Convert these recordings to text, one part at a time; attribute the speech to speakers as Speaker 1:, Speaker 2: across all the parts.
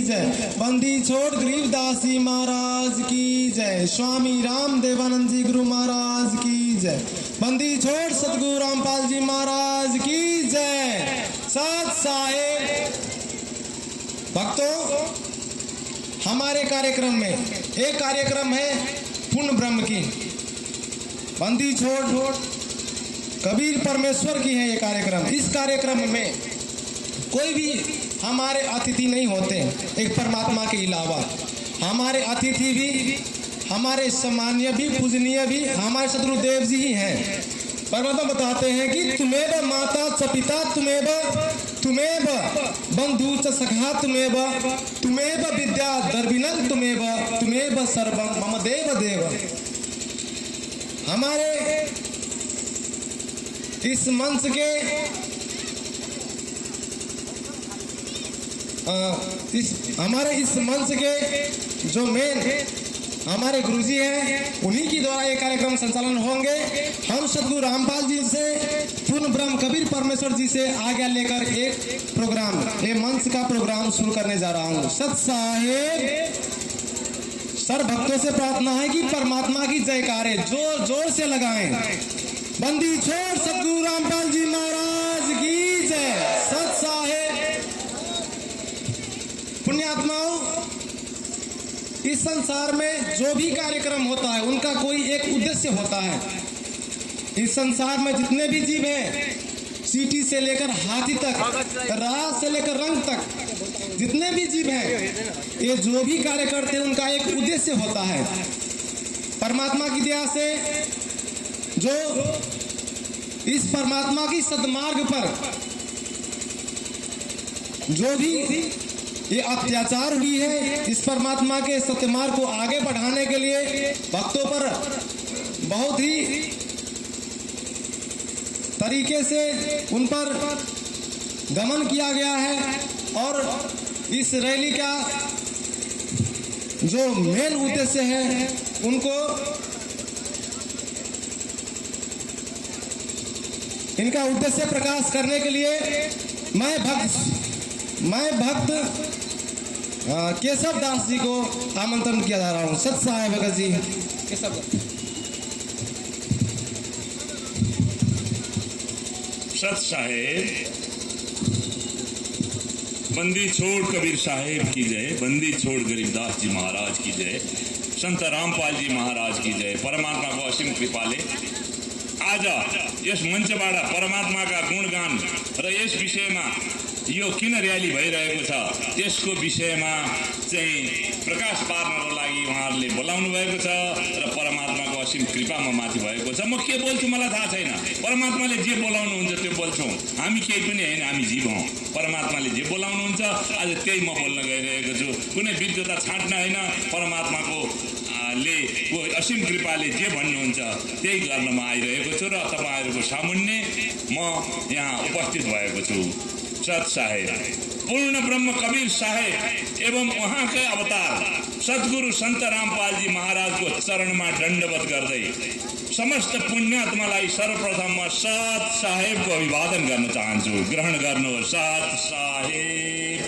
Speaker 1: जय। बंदी छोड़ गरीबदास जी महाराज की जय। स्वामी राम देवानंद जी गुरु महाराज की जय। बंदी छोड़ सतगुरु रामपाल जी महाराज की जय। सत साहेब भक्तों, हमारे कार्यक्रम में एक कार्यक्रम है पूर्ण ब्रह्म की, बंदी छोड़ कबीर परमेश्वर की है ये कार्यक्रम। इस कार्यक्रम में कोई भी हमारे अतिथि नहीं होते, एक परमात्मा के अलावा। हमारे अतिथि भी, हमारे सम्मानीय भी, पूजनीय भी हमारे शत्रुदेव जी ही हैं। परमात्मा बताते हैं कि तुम्हें माता च पिता, तुम्हें बंधु च सखा, तुम्हें विद्या दर्विनं, तुम्हें सर्वं मम देव देव। हमारे इस मंच के इस मंच के जो मेन हमारे गुरुजी हैं, उन्हीं की द्वारा ये कार्यक्रम संचालन होंगे। हम सतगुरु रामपाल जी से, पूर्ण ब्रह्म कबीर परमेश्वर जी से आज्ञा लेकर एक प्रोग्राम, ये मंच का प्रोग्राम शुरू करने जा रहा हूँ। सत साहेब सर भक्तों से प्रार्थना है कि परमात्मा की जयकारे जोर जोर से लगाएं। बंदी छोड़ सतगुरु रामपाल जी महाराज की जय। सत साहेब पुण्यात्माओं, इस संसार में जो भी कार्यक्रम होता है उनका कोई एक उद्देश्य होता है। इस संसार में जितने भी जीव हैं, चींटी से लेकर हाथी तक, राज से लेकर रंग तक, जितने भी जीव हैं, ये जो भी कार्य करते हैं उनका एक उद्देश्य होता है। परमात्मा की दया से जो इस परमात्मा की सद्मार्ग पर जो भी ये अत्याचार हुई है, इस परमात्मा के सत्यमार्ग को आगे बढ़ाने के लिए भक्तों पर बहुत ही तरीके से उन पर दमन किया गया है। और इस रैली का जो मेन उद्देश्य है, उनको इनका उद्देश्य प्रकाश करने के लिए मैं भक्त केशव दास जी को आमंत्रण किया जा रहा हूँ। सत साहेब भगत जी केशव।
Speaker 2: सत साहेब, बंदी छोड़ कबीर साहेब की जय। बंदी छोड़ गरीबदास जी महाराज की जय। संत रामपाल जी महाराज की जय। परमात्मा को असीम कृपाले आज यस मञ्चबाट परमात्माका गुणगान र यस विषयमा यो किन र्याली भइरहेको छ त्यसको विषयमा चाहिँ प्रकाश पार्नको लागि उहाँहरूले बोलाउनु भएको छ र परमात्माको असीम कृपा म माथि भएको छ। म के बोल्छु मलाई थाहा छैन, परमात्माले जे बोलाउनुहुन्छ त्यो बोल्छौँ। हामी केही पनि होइन, हामी जीव हौँ। परमात्माले जे बोलाउनुहुन्छ आज त्यही म बोल्न गइरहेको छु। कुनै विद्वता छाट्न होइन, परमात्माको असीम कृपाले जे भन्नुहुन्छ त्यही गर्न म आइरहेको छु र तपाईँहरूको सामुन्ने म यहाँ उपस्थित भएको छु। सत साहेब पूर्ण ब्रह्म कबीर साहेब एवं उहाँकै अवतार सद्गुरु सन्त रामपाल जी महाराजको चरणमा दण्डवत गर्दै समस्त पुण्यात्मालाई सर्वप्रथम म सत साहेबको अभिवादन गर्न चाहन्छु। ग्रहण गर्नुहोस्। सत साहेब।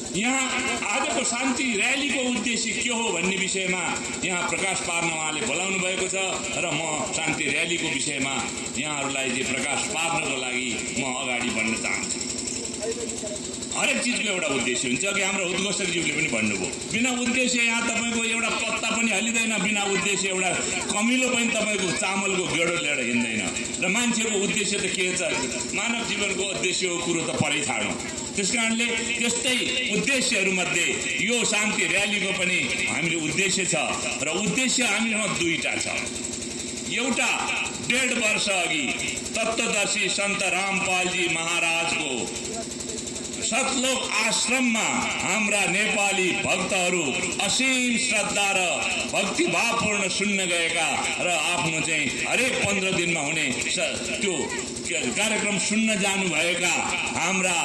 Speaker 2: यहाँ आजको शान्ति र्यालीको उद्देश्य के हो भन्ने विषयमा यहाँ प्रकाश पार्न उहाँले बोलाउनु भएको छ र म शान्ति र्यालीको विषयमा यहाँहरूलाई चाहिँ प्रकाश पार्नको लागि म अगाडि बढ्न चाहन्छु। हरेक चिजको एउटा उद्देश्य हुन्छ कि हाम्रो उद्घोषकज्यूले पनि भन्नुभयो, बिना उद्देश्य यहाँ तपाईँको एउटा पत्ता पनि हलिँदैन, बिना उद्देश्य एउटा कमिलो पनि तपाईँको चामलको गेडो लिएर हिँड्दैन। र मान्छेको उद्देश्य त के छ, मानव जीवनको उद्देश्यको कुरो त परै छाडौँ। त्यस कारणले त्यस्तै उद्देश्यहरूमध्ये यो शान्ति र्यालीको पनि हामीले उद्देश्य छ र उद्देश्य हामीसँग दुईटा छ। एउटा 1.5 वर्ष अघि तत्त्वदर्शी सन्त रामपालजी महाराजको सतलोक आश्रममा हाम्रा नेपाली भक्तहरू असीम श्रद्धा र भक्तिभावपूर्ण सुन्न गएका र आफ्नो चाहिँ हरेक 15 दिनमा हुने त्यो कार्यक्रम सुन्न जानुभएका हाम्रा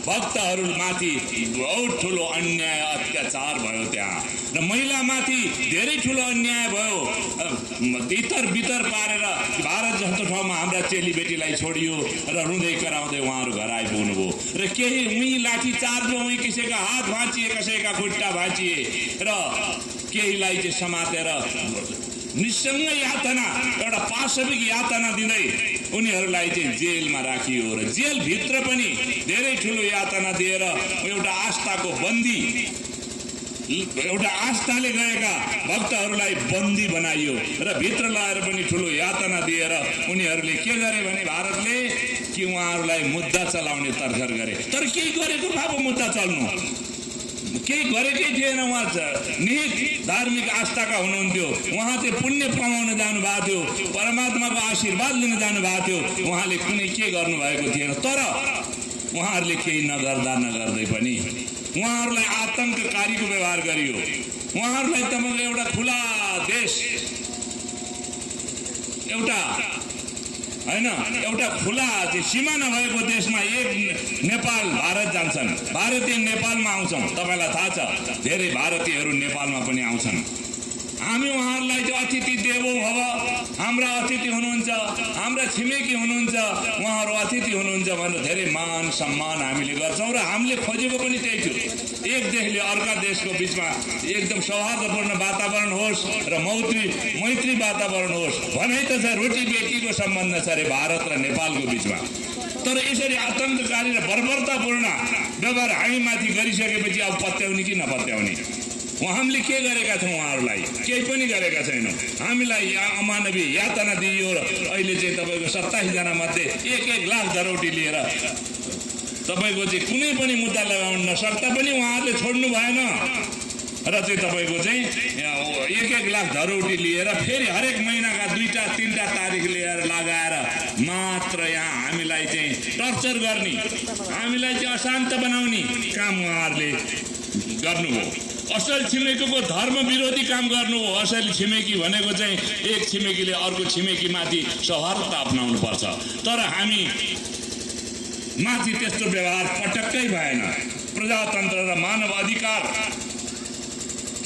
Speaker 2: भक्तहरूमाथि बहुत ठुलो अन्याय अत्याचार भयो। त्यहाँ र महिलामाथि धेरै ठुलो अन्याय भयो। तितर बितर पारेर भारत जस्तो ठाउँमा हाम्रा चेलीबेटीलाई छोडियो र रुँदै कराउँदै उहाँहरू घर आइपुग्नु भयो र केही उही लाठी चार्जमा उही कसैका हात भाँचिए, कसैका खुट्टा भाँचिए र केहीलाई चाहिँ समातेर निस्सङ्ग यातना, एउटा पाशविक यातना दिँदै उनीहरूलाई चाहिँ जेलमा राखियो र जेलभित्र पनि धेरै ठुलो यातना दिएर एउटा आस्थाको बन्दी, एउटा आस्थाले गएका भक्तहरूलाई बन्दी बनाइयो र भित्र लगाएर पनि ठुलो यातना दिएर उनीहरूले के गरे भने भारतले कि उहाँहरूलाई मुद्दा चलाउने तरखर गरे। तर केही गरेको भए मुद्दा चल्नु, केही गरेकै थिएन। उहाँ निहित धार्मिक आस्थाका हुनुहुन्थ्यो, उहाँ चाहिँ पुण्य कमाउन जानुभएको थियो, परमात्माको आशीर्वाद लिन जानुभएको थियो, उहाँले कुनै के गर्नुभएको थिएन। तर उहाँहरूले केही नगर्दै पनि उहाँहरूलाई आतंककारीको व्यवहार गरियो। उहाँहरूलाई तपाईँको एउटा खुला देश, एउटा खुला चाहिँ सीमा नभएको देशमा एक नेपाल भारत जान्छन्, भारतीय नेपालमा आउँछौँ। तपाईँलाई थाहा छ धेरै भारतीयहरू नेपालमा पनि आउँछन्। हामी उहाँहरूलाई चाहिँ अतिथि देवो भव, हाम्रा अतिथि हुनुहुन्छ, हाम्रा छिमेकी हुनुहुन्छ, उहाँहरू अतिथि हुनुहुन्छ भनेर धेरै मान सम्मान हामीले गर्छौँ र हामीले खोजेको पनि त्यही थियो। एक देशले अर्का देशको बिचमा एकदम सौहार्दपूर्ण वातावरण होस् र मैत्री वातावरण होस्। भनाइ त छ रोटी बेटीको सम्बन्ध छ अरे भारत र नेपालको बिचमा। तर यसरी आतंककारी र बर्बरतापूर्ण व्यवहार हामीमाथि गरिसकेपछि अब पत्याउने कि नपत्याउने? हामीले के गरेका छौँ? उहाँहरूलाई केही पनि गरेका छैनौँ। हामीलाई अमानवीय यातना दिइयो र अहिले चाहिँ तपाईँको 27 जना मध्ये 1-1 लाख धरौटी लिएर तपाईँको चाहिँ कुनै पनि मुद्दा लगाउन नसक्दा पनि उहाँहरूले छोड्नु भएन र चाहिँ तपाईँको चाहिँ 1-1 लाख धरौटी लिएर फेरि हरेक महिनाका 2-3 तारिक लिएर लगाएर मात्र यहाँ हामीलाई चाहिँ टर्चर गर्ने, हामीलाई चाहिँ अशान्त बनाउने काम उहाँहरूले गर्नुभयो। असल छिमेकीको धर्म विरोधी काम गर्नु हो। असल छिमेकी भनेको चाहिँ एक छिमेकीले अर्को छिमेकीमाथि सौहार्दता अपनाउनु पर्छ। तर हामी माथि त्यस्तो व्यवहार पटक्कै भएन। प्रजातन्त्र र मानव अधिकार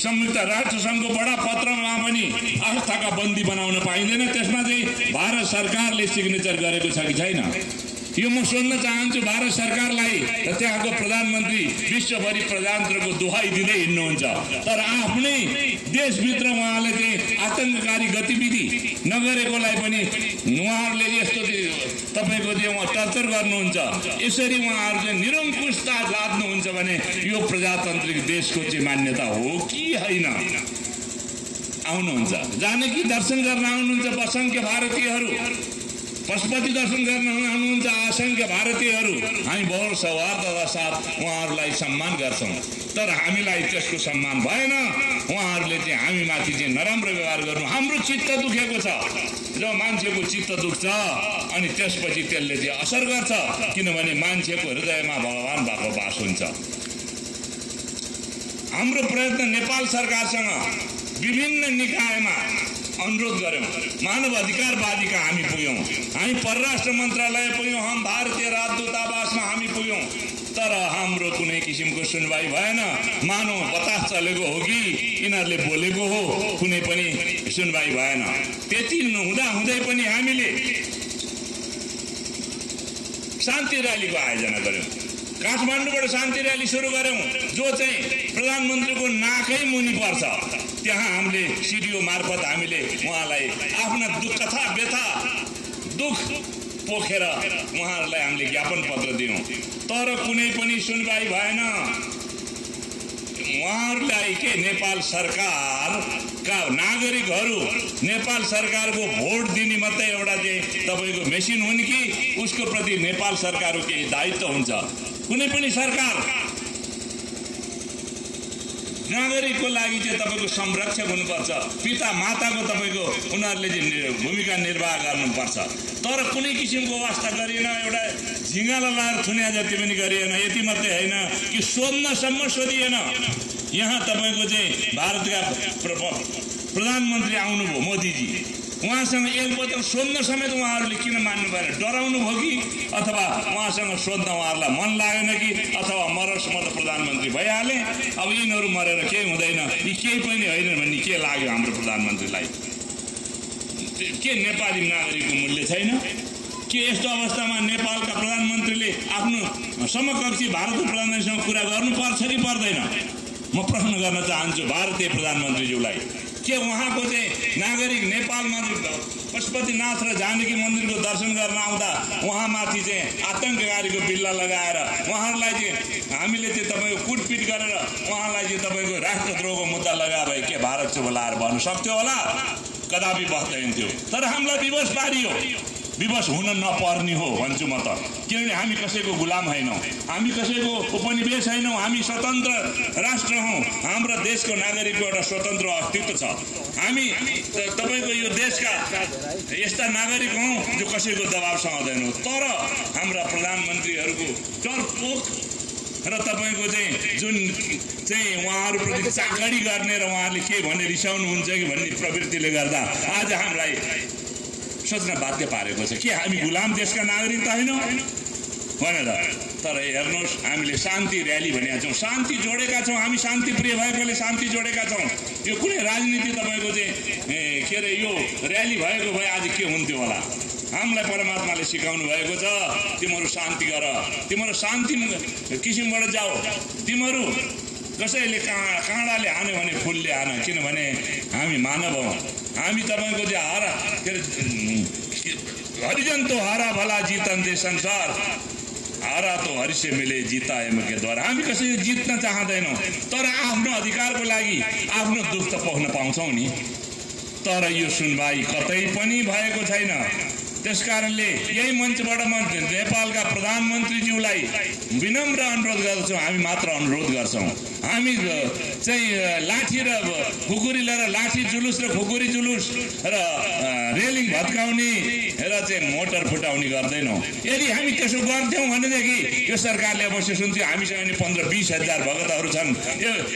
Speaker 2: संयुक्त राष्ट्रसङ्घको बडा पत्रमा पनि आस्थाका बन्दी बनाउन पाइँदैन। त्यसमा चाहिँ भारत सरकारले सिग्नेचर गरेको छ कि छैन? यो म सोध्न चाहन्छु भारत सरकारलाई र त्यहाँको प्रधानमन्त्री। विश्वभरि प्रजातन्त्रको दुहाई दिँदै हिँड्नुहुन्छ, तर आफ्नै देशभित्र उहाँले चाहिँ आतंककारी गतिविधि नगरेकोलाई पनि उहाँहरूले यस्तो तपाईँको चाहिँ उहाँ टर्चर गर्नुहुन्छ। यसरी उहाँहरू चाहिँ निरङ्कुशता लाद्नुहुन्छ भने यो प्रजातान्त्रिक देशको चाहिँ मान्यता हो कि होइन? आउनुहुन्छ, जानकी दर्शन गर्न आउनुहुन्छ असङ्ख्य भारतीयहरू, पशुपति दर्शन गर्न आउनुहुन्छ असङ्ख्य भारतीयहरू। हामी बहुत सौहार्दता साथ उहाँहरूलाई सम्मान गर्छौँ, तर हामीलाई त्यसको सम्मान भएन। उहाँहरूले चाहिँ हामीमाथि चाहिँ नराम्रो व्यवहार गर्नु। हाम्रो चित्त दुखेको छ, जब मान्छेको चित्त दुख्छ अनि त्यसपछि त्यसले चाहिँ असर गर्छ, किनभने मान्छेको हृदयमा भगवान भएको बास हुन्छ। हाम्रो प्रयत्न नेपाल सरकारसँग विभिन्न निकायमा अनुरोध गऱ्यौँ, मानव अधिकारवादीका हामी पुग्यौँ, हामी परराष्ट्र मन्त्रालय पुग्यौँ, हम भारतीय राजदूतावासमा हामी पुग्यौँ, तर हाम्रो कुनै किसिमको सुनवाई भएन। मानव बतास चलेको हो कि यिनीहरूले बोलेको हो, कुनै पनि सुनवाई भएन। त्यति हुँदै पनि हामीले शान्ति र्यालीको आयोजना गऱ्यौँ। काठमाडौँबाट शान्ति र्याली सुरु गऱ्यौँ, जो चाहिँ प्रधानमन्त्रीको नाकै मुनि पर्छ। त्यहाँ हामीले सिडिओ मार्फत हामीले उहाँलाई आफ्ना कथा व्यथा दुःख पोखेर उहाँहरूलाई हामीले ज्ञापन पत्र दियौँ, तर कुनै पनि सुनवाई भएन। उहाँहरूलाई के नेपाल सरकारका नागरिकहरू नेपाल सरकारको भोट दिने मात्रै एउटा चाहिँ तपाईँको मेसिन हुन् कि उसको प्रति नेपाल सरकारको केही दायित्व हुन्छ? कुनै पनि सरकार नागरिकको लागि चाहिँ तपाईँको संरक्षक हुनुपर्छ, पिता माताको तपाईँको उनीहरूले चाहिँ भूमिका निर्वाह गर्नुपर्छ। तर कुनै किसिमको वास्ता गरिएन, एउटा झिङ्गाला लाएर थुन्या जति पनि गरिएन। यति मात्रै होइन कि सोध्नसम्म सोधिएन। यहाँ तपाईँको चाहिँ भारतका प्रधानमन्त्री आउनुभयो मोदीजी, उहाँसँग एक वचन सोध्न समेत उहाँहरूले किन मान्नु भएन? डराउनु भयो कि अथवा उहाँसँग सोध्न उहाँहरूलाई मन लागेन कि अथवा मरोस् म त प्रधानमन्त्री भइहालेँ, अब यिनीहरू मरेर केही हुँदैन, यी केही पनि होइन भन्ने के लाग्यो हाम्रो प्रधानमन्त्रीलाई? के नेपाली नागरिकको मूल्य छैन? के यस्तो अवस्थामा नेपालका प्रधानमन्त्रीले आफ्नो समकक्षी भारतको प्रधानमन्त्रीसँग कुरा गर्नुपर्छ कि पर्दैन? म प्रश्न गर्न चाहन्छु भारतीय प्रधानमन्त्रीज्यूलाई। के उहाँको चाहिँ नागरिक नेपालमा पशुपतिनाथ र जानकी मन्दिरको दर्शन गर्न आउँदा उहाँमाथि चाहिँ आतङ्ककारीको बिल्ला लगाएर उहाँहरूलाई चाहिँ हामीले चाहिँ तपाईँको कुटपिट गरेर उहाँलाई चाहिँ तपाईँको राष्ट्रद्रोहको मुद्दा लगाएर के भारत चुप लाएर भन्नु सक्थ्यो होला? कदापि बस्दैन थियो। तर हामीलाई विवश पारियो। विवश हुन नपर्ने हो भन्छु म त, किनभने हामी कसैको गुलाम होइनौँ, हामी कसैको उपनिवेश होइनौँ, हामी स्वतन्त्र राष्ट्र हौँ। हाम्रो देशको नागरिकको एउटा स्वतन्त्र अस्तित्व छ। हामी तपाईँको यो देशका यस्ता नागरिक हौँ जो कसैको दबाब सहँदैनौँ। तर हाम्रा प्रधानमन्त्रीहरूको डरपोक र तपाईँको चाहिँ जुन चाहिँ उहाँहरूप्रति चाकडी गर्ने र उहाँहरूले के भन्ने रिसाउनुहुन्छ कि भन्ने प्रवृत्तिले गर्दा आज हामीलाई सोच्न बाध्य पारेको छ कि हामी गुलाम देशका नागरिक त होइनौँ भनेर। तर हेर्नुहोस्, हामीले शान्ति र्याली भनेका छौँ, शान्ति जोडेका छौँ, हामी शान्ति प्रिय भएकोले शान्ति जोडेका छौँ। यो कुनै राजनीति तपाईँको चाहिँ के अरे यो र्याली भएको भए आज के हुन्थ्यो होला? हामीलाई परमात्माले सिकाउनु भएको छ, तिमीहरू शान्ति गर, तिमीहरू शान्ति किसिमबाट जाऊ, तिमीहरू कसैले काँडाले हान्यो भने फुलले हान, किनभने हामी मानव हौँ। हामी तपाईँको चाहिँ हारा के अरे हरिजन तो हारा भला जितन दे संसार, हारा तो हरि से मिले जीता एम के द्वारा। हामी कसैले जित्न चाहँदैनौँ, तर आफ्नो अधिकारको लागि आफ्नो दुख त पाउन पाउँछौँ नि। तर यो सुनवाई कतै पनि भएको छैन। त्यसकारणले यही मञ्चबाट म नेपालका प्रधानमन्त्रीज्यूलाई विनम्र अनुरोध गर्दछौँ, हामी मात्र अनुरोध गर्छौँ। हामी चाहिँ लाठी र खुकुरी लिएर लाठी जुलुस र खुकुरी जुलुस र रेलिङ भत्काउने र चाहिँ मोटर फुटाउने गर्दैनौँ। यदि हामी त्यसो गर्थ्यौँ भनेदेखि यो सरकारले अवश्य सुन्थ्यो हामीसँग नि 15-20 हजार भगतहरू छन्,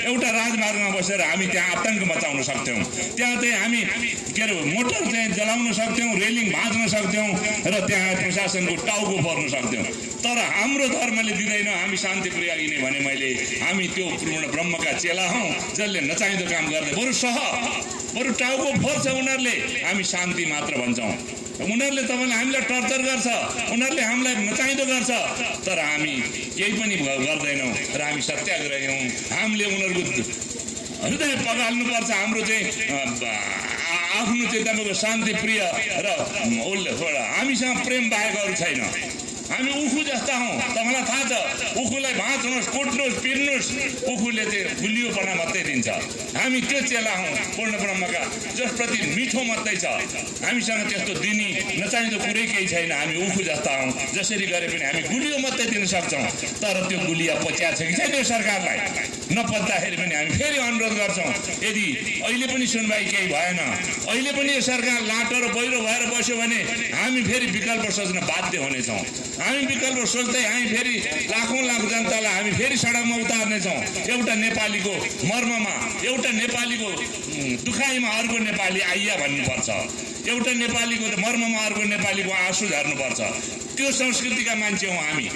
Speaker 2: एउटा राजमार्गमा बसेर हामी त्यहाँ आतङ्क मचाउन सक्थ्यौँ, त्यहाँ चाहिँ हामी के अरे मोटर चाहिँ जलाउन सक्थ्यौँ, रेलिङ भाँच्न सक्थ्यौँ र त्यहाँ प्रशासनको टाउको पर्न सक्थ्यौँ। तर हाम्रो धर्मले दिँदैन, हामी शान्ति प्रिय नै भने मैले। हामी त्यो पूर्ण ब्रह्मका चेला हौँ जसले नचाहिँदो काम गर्दै बरु टाउको फोर्छ उनीहरूले, हामी शान्ति मात्र भन्छौँ। उनीहरूले तपाईँलाई हामीलाई टर्चर गर्छ, उनीहरूले हामीलाई नचाहिँदो गर्छ, तर हामी केही पनि गर्दैनौँ र हामी सत्याग्रही हौँ। हामीले उनीहरूको हृदय पगाल्नुपर्छ। हाम्रो चाहिँ आफ्नो चाहिँ तपाईँको शान्ति प्रिय र हामीसँग प्रेम बाहेक अरू छैन। हामी उखु जस्ता हौँ, तपाईँलाई थाहा छ। उखुलाई भाँच्नुहोस्, कुट्नुहोस्, पिर्नुहोस्, उखुले चाहिँ गुलियोपना मात्रै दिन्छ। हामी त्यो चेला हौँ पूर्ण ब्रह्मका, जसप्रति मिठो मात्रै छ। हामीसँग त्यस्तो दिने नचाहिँदो कुरै केही छैन। हामी उखु जस्ता हौँ, जसरी गरे पनि हामी गुलियो मात्रै दिन सक्छौँ। तर त्यो गुलिया पच्या छ कि छैन यो सरकारलाई? नपच्दाखेरि पनि हामी फेरि अनुरोध गर्छौँ, यदि अहिले पनि सुनवाई केही भएन, अहिले पनि यो सरकार लाटो र पहिरो भएर बस्यो भने हामी फेरि विकल्प सोच्न बाध्य हुनेछौँ। हामी विकल्प सोच्दै हामी फेरि लाखौँ लाख जनतालाई हामी फेरि सडकमा उतार्नेछौँ। एउटा नेपालीको मर्ममा, एउटा नेपालीको दुखाइमा अर्को नेपाली आइया भन्नुपर्छ, एउटा नेपालीको मर्ममा अर्को नेपालीको आँसु झर्नुपर्छ। त्यो संस्कृतिका मान्छे हौँ हामी।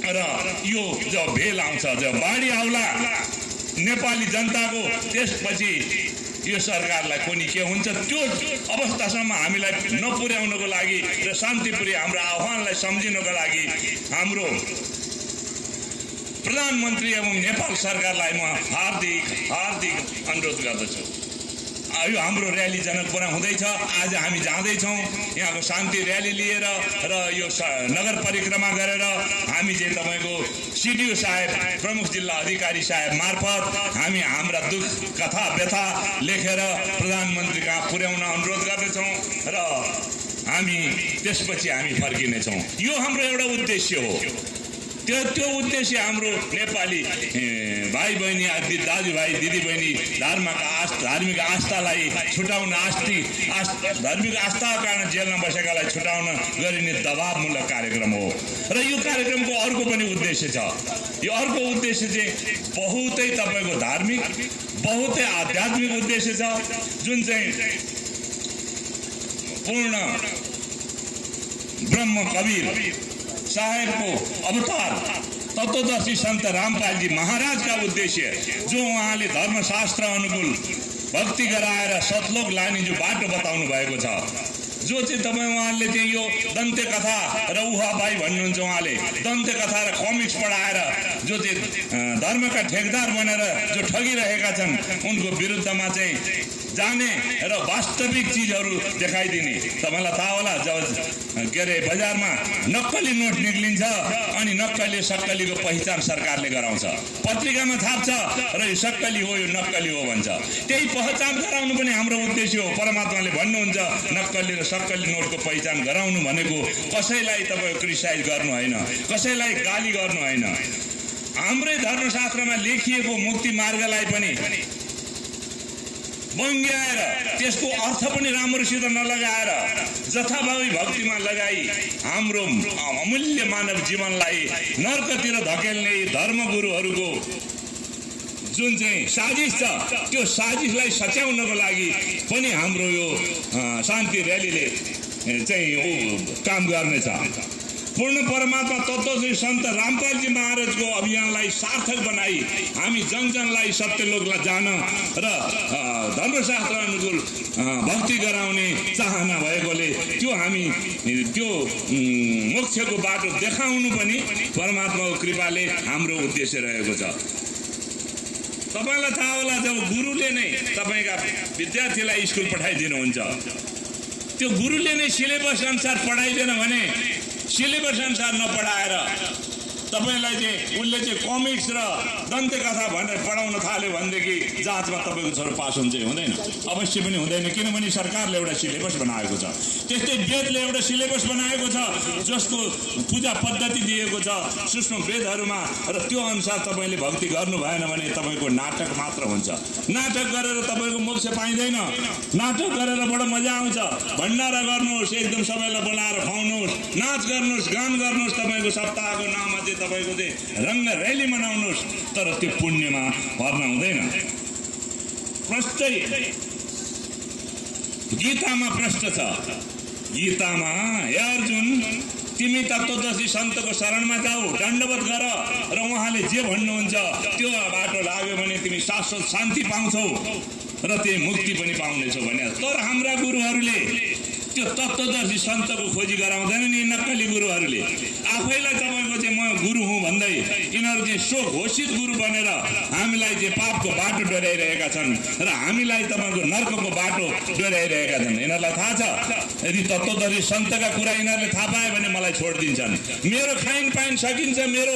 Speaker 2: र यो जब भेल आउँछ, जब बाढी आउला नेपाली जनताको, त्यसपछि यो सरकारलाई कुनै के हुन्छ, त्यो अवस्थासम्म हामीलाई नपुर्याउनको लागि र शान्तिप्रिय हाम्रो आह्वानलाई सम्झिनको लागि हाम्रो प्रधानमन्त्री एवं नेपाल सरकारलाई म हार्दिक अनुरोध गर्दछु। यो हाम्रो र्याली जनकपुरमा हुँदैछ। आज हामी जाँदैछौँ यहाँको शान्ति र्याली लिएर र यो नगर परिक्रमा गरेर हामी चाहिँ तपाईँको सिडिओ साहेब, प्रमुख जिल्ला अधिकारी साहेब मार्फत हामी हाम्रा दुःख कथा व्यथा लेखेर प्रधानमन्त्री कहाँ पुर्याउन अनुरोध गर्नेछौँ र हामी त्यसपछि हामी फर्किनेछौँ। यो हाम्रो एउटा उद्देश्य हो। त्यो उद्देश्य हाम्रो नेपाली भाइ बहिनी, दाजुभाइ दिदीबहिनी धार्मिक आस्थालाई छुटाउन, धार्मिक आस्थाको कारण जेलमा बसेकालाई छुटाउन गरिने दबावमूलक कार्यक्रम हो। र यो कार्यक्रमको अर्को पनि उद्देश्य छ। यो अर्को उद्देश्य चाहिँ बहुतै तपाईँको धार्मिक, बहुतै आध्यात्मिक उद्देश्य छ, जुन चाहिँ पूर्ण ब्रह्म कबीर साहेबको अवतार तत्वदर्शी सन्त रामपालजी महाराजका उद्देश्य जो उहाँले धर्मशास्त्र अनुकूल भक्ति गराएर सतलोक लाने जो बाटो बताउनु भएको छ, जो चाहिँ तपाईँ उहाँले चाहिँ यो दन्ते कथा र उहाबाई भन्नुहुन्छ, उहाँले दन्ते कथा र कमिक्स पढाएर जो चाहिँ धर्मका ठेकदार बनेर जो ठगिरहेका छन् उनको विरुद्धमा चाहिँ जाने र वास्तविक चिजहरू देखाइदिने। तपाईँलाई थाहा होला, जब के अरे बजारमा नक्कली नोट निक्लिन्छ अनि नक्कली सक्कलीको पहिचान सरकारले गराउँछ, पत्रिकामा छाप्छ र यो सक्कली हो यो नक्कली हो भन्छ। त्यही पहिचान गराउनु पनि हाम्रो उद्देश्य हो। परमात्माले भन्नुहुन्छ नक्कली र सक्कली नोटको पहिचान गराउनु भनेको कसैलाई तपाईँको क्रिटिसाइज गर्नु होइन, कसैलाई गाली गर्नु होइन। हाम्रै धर्मशास्त्रमा लेखिएको मुक्ति मार्गलाई पनि बङ्ग्याएर त्यसको अर्थ पनि राम्रोसित नलगाएर जथाभावी भक्तिमा लगाई हाम्रो अमूल्य मानव जीवनलाई नर्कतिर धकेल्ने धर्मगुरुहरूको जुन चाहिँ साजिस छ त्यो साजिसलाई सच्याउनको लागि पनि हाम्रो यो शान्ति र्यालीले चाहिँ काम गर्नेछ। पूर्ण परमात्मा तत्त्वदर्शी सन्त रामपालजी महाराजको अभियानलाई सार्थक बनाई हामी जनजनलाई सत्यलोकलाई जान र धर्मशास्त्र अनुकूल भक्ति गराउने चाहना भएकोले त्यो हामी त्यो मोक्षको बाटो देखाउनु पनि परमात्माको कृपाले हाम्रो उद्देश्य रहेको छ। तपाईँलाई थाहा होला, जब गुरुले नै तपाईँका विद्यार्थीलाई स्कुल पठाइदिनुहुन्छ, त्यो गुरुले नै सिलेबस अनुसार पढाइदिएन भने सिलेबस अनुसार नपढाएर तपाईलाई चाहिँ उसले चाहिँ कमिक्स र दन्ते कथा भनेर पढाउन थाल्यो भनेदेखि जाँचमा तपाईँको छोरो पास हुन्छ हुँदैन, अवश्य पनि हुँदैन। किनभने सरकारले एउटा सिलेबस बनाएको छ, त्यस्तै वेदले एउटा सिलेबस बनाएको छ जसको पूजा पद्धति दिएको छ सूक्ष्म वेदहरूमा, र त्यो अनुसार तपाईँले भक्ति गर्नु भएन भने तपाईँको नाटक मात्र हुन्छ। नाटक गरेर तपाईँको मोक्ष पाइँदैन। नाटक गरेर बडो मजा आउँछ, भण्डारा गर्नुहोस्, एकदम सबैलाई बोलाएर खुवाउनुहोस्, नाच गर्नुहोस्, गान गर्नुहोस्, तपाईँको सप्ताहको नाममा चाहिँ तपाईँको चाहिँ रङ्ग र्याली मनाउनुहोस्, तर त्यो पुण्यमा भर्ना हुँदैन। प्रष्टै गीतामा प्रष्ट छ, गीतामा हे अर्जुन तिमी तत्त्वदर्शी सन्तको शरणमा जाऊ, दण्डवत गर र उहाँले जे भन्नुहुन्छ त्यो बाटो लाग्यो भने तिमी शाश्वत शान्ति पाउँछौ र त्यही मुक्ति पनि पाउनेछौ भने। तर हाम्रा गुरुहरूले त्यो तत्त्वदर्शी सन्तको खोजी गराउँदैन नि। नक्कली गुरुहरूले आफैलाई तपाईँको चाहिँ म गुरु हुँ भन्दै यिनीहरू चाहिँ सो घोषित गुरु बनेर हामीलाई चाहिँ पापको बाटो डोर्याइरहेका छन् र हामीलाई तपाईँको नर्कको बाटो डोर्याइरहेका छन्। यिनीहरूलाई थाहा छ, यदि तत्त्वदर्शी सन्तका कुरा यिनीहरूले थाहा पायो भने मलाई छोडिदिन्छन्, मेरो खाइन पाइन सकिन्छ, मेरो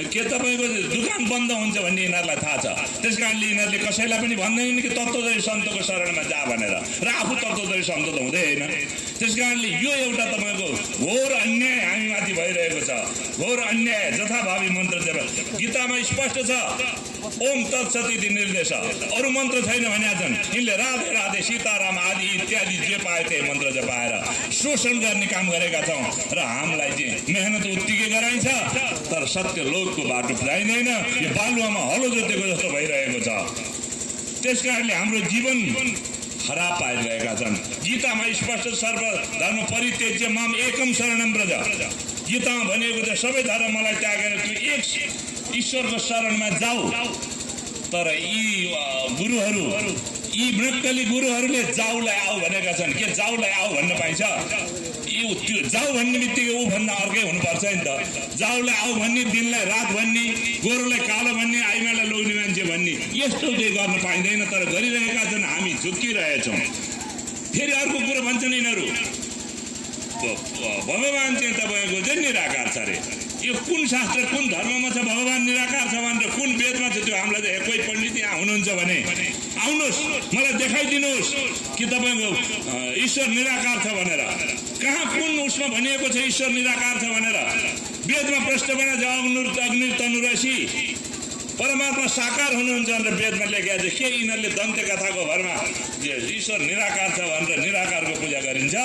Speaker 2: के तपाईँको दुकान बन्द हुन्छ भन्ने यिनीहरूलाई थाहा छ। त्यस कारणले यिनीहरूले कसैलाई पनि भन्दैनन् कि तत्त्वदर्शी सन्तको शरणमा जा भनेर, र आफू तत्त्वदर्शी सन्त त हुँदै होइन। त्यस कारणले यो एउटा तपाईँको घोर अन्याय हामीमाथि भइरहेको छ, घोर अन्याय। जथाभावी मन्त्र जप गीतामा स्पष्ट छ, ओम तत्सत इति निर्देश, अरू मन्त्र छैन भनेका छन्। यिनले राधे राधे सीताराम आदि इत्यादि जे पाए त्यही मन्त्र जपाएर शोषण गर्ने काम गरेका छौँ र हामीलाई चाहिँ मेहनत उत्तिकै गराइन्छ, तर सत्य लोकको बाटो पाइँदैन। यो बालुवामा हलो जोतेको जस्तो भइरहेको छ। त्यस कारणले हाम्रो जीवन खराब पाइरहेका छन्। गीतामा स्पष्ट सर्व धर्म परित्यज्य माम एकम शरणम व्रज, गीतामा भनेको छ सबै धर्म मलाई त्यागेर तू एक ईश्वरको शरणमा जाऊ। तर यी गुरुहरू, यी नक्कली गुरुहरूले जाउलाई आऊ भनेका छन्। के जाउलाई आऊ भन्न पाइन्छ? यो त्यो जाऊ भन्ने बित्तिकै ऊ भन्दा अर्कै हुनुपर्छ नि त। जाउलाई आऊ भन्ने, दिनलाई रात भन्ने, गोरुलाई कालो भन्ने, आइमालाई लोग्ने मान्छे भन्ने, यस्तो चाहिँ गर्न पाइँदैन। तर गरिरहेका छन्, हामी झुक्किरहेछौँ। फेरि अर्को कुरो भन्छन् यिनीहरू, भगवान चाहिँ तपाईँको चाहिँ निराकार छ अरे। यो कुन शास्त्र कुन धर्ममा छ भगवान निराकार छ भनेर, कुन वेदमा छ? त्यो हामीलाई चाहिँ कोही पण्डित यहाँ हुनुहुन्छ भने आउनुहोस्, मलाई देखाइदिनुहोस् कि तपाईँको ईश्वर निराकार छ भनेर। कहाँ कुन उसमा भनिएको छ ईश्वर निराकार छ भनेर? वेदमा प्रश्न बना छ, अग्नि तनुरसी परमात्मा साकार हुनुहुन्छ भनेर वेदमा लेखेको छ। के यिनीहरूले दन्ते कथाको भरमा ईश्वर निराकार छ भनेर निराकारको पूजा गरिन्छ?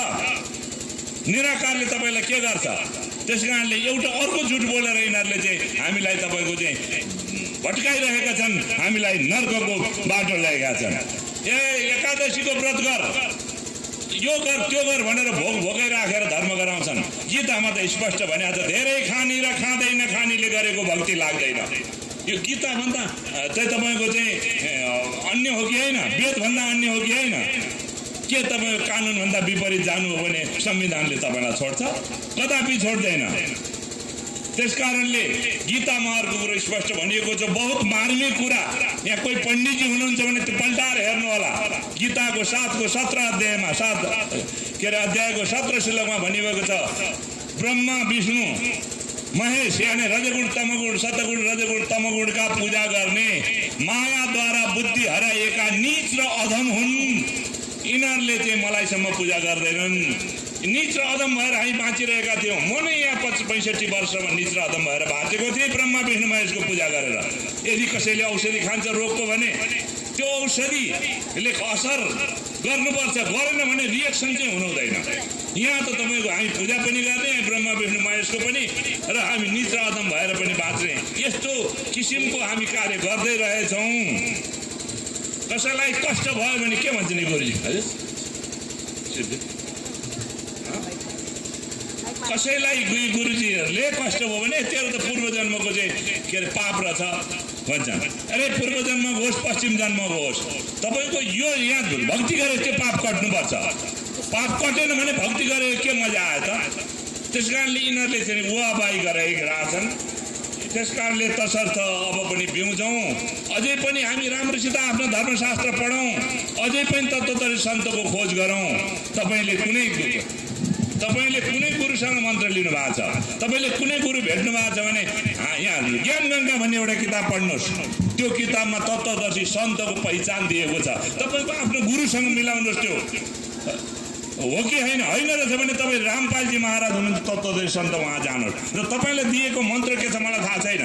Speaker 2: निराकारले तपाईँलाई के गर्छ? त्यस कारणले एउटा अर्को झुट बोलेर यिनीहरूले चाहिँ हामीलाई तपाईँको चाहिँ भट्काइरहेका छन्, हामीलाई नर्कको बाटो ल्याएका छन्। ए एकादशीको व्रत गर, यो गर त्यो गर भनेर भोकै राखेर धर्म गराउँछन्। गीतामा त स्पष्ट भनेको छ, धेरै खानी र खाँदै नखानीले गरेको भक्ति लाग्दैन। यो गीता भन्दा चाहिँ तपाईँको चाहिँ अन्य हो कि होइन? वेद भन्दा अन्य हो कि होइन? के तपाईँको कानुन भन्दा विपरीत जानु हो भने संविधानले तपाईँलाई छोड्छ? कदापि छोड्दैन। त्यस कारणले गीतामा अर्को कुरो स्पष्ट भनिएको छ, बहुत मार्मिक कुरा। यहाँ कोही पण्डितजी हुनुहुन्छ भने त्यो पल्टाएर हेर्नु होला। गीताको 7को 17 अध्यायमा अध्यायको 17 श्लोकमा भनिएको छ, ब्रह्मा विष्णु महेश यानी रजगुण तमगुण सतगुण रजगुण तमगुणका पूजा गर्ने मायाद्वारा बुद्धि हराएका नीच र अधम हुन्। यिनीहरूले चाहिँ मलाईसम्म पूजा गर्दैनन्। नीच र अधम भएर हामी बाँचिरहेका थियौँ। म नै यहाँ 65 वर्षमा नीच र अधम भएर बाँचेको थिएँ ब्रह्मा विष्णु महेशको पूजा गरेर। यदि कसैले औषधि खान्छ रोगको भने त्यो औषधिले असर गर्नुपर्छ, गरेन भने रिएक्सन चाहिँ हुनु हुँदैन। यहाँ त तपाईँको हामी पूजा पनि गर्ने, ब्रह्मा विष्णु महेशको पनि, र हामी नीच र अधम भएर पनि बाँच्ने, यस्तो किसिमको हामी कार्य गर्दै रहेछौँ। कसैलाई कष्ट भयो भने के भन्छ नि गुरुजी? हजुर, कसैलाई गुरुजीहरूले कष्ट भयो भने तेरो त पूर्व जन्मको चाहिँ के अरे पाप रहेछ भन्छन्। अरे पूर्व जन्मको होस् पश्चिम जन्मको होस्, तपाईँको यो यहाँ भक्ति गरे त्यो पाप कट्नुपर्छ। पाप कटेन भने भक्ति गरेर के मजा आयो त? त्यस कारणले यिनीहरूले चाहिँ वाहवाही गराइरहेका छन्। त्यस कारणले तसर्थ अब पनि बिउजौँ, अझै पनि हामी राम्रोसित आफ्नो धर्मशास्त्र पढौँ, अझै पनि तत्त्वदर्शी सन्तको खोज गरौँ। तपाईँले कुनै गुरुसँग मन्त्र लिनु भएको छ, तपाईँले कुनै गुरु भेट्नु भएको छ भने यहाँ ज्ञान गङ्गा भन्ने एउटा किताब पढ्नुहोस्। त्यो किताबमा तत्त्वदर्शी सन्तको पहिचान दिएको छ। तपाईँको आफ्नो गुरुसँग मिलाउनुहोस्। त्यो हो कि होइन? होइन रहेछ भने तपाईँ रामपालजी महाराज हुनुहुन्छ तत्त्वदर्शी सन्त, उहाँ जानुहोस् र तपाईँलाई दिएको मन्त्र के छ मलाई थाहा छैन,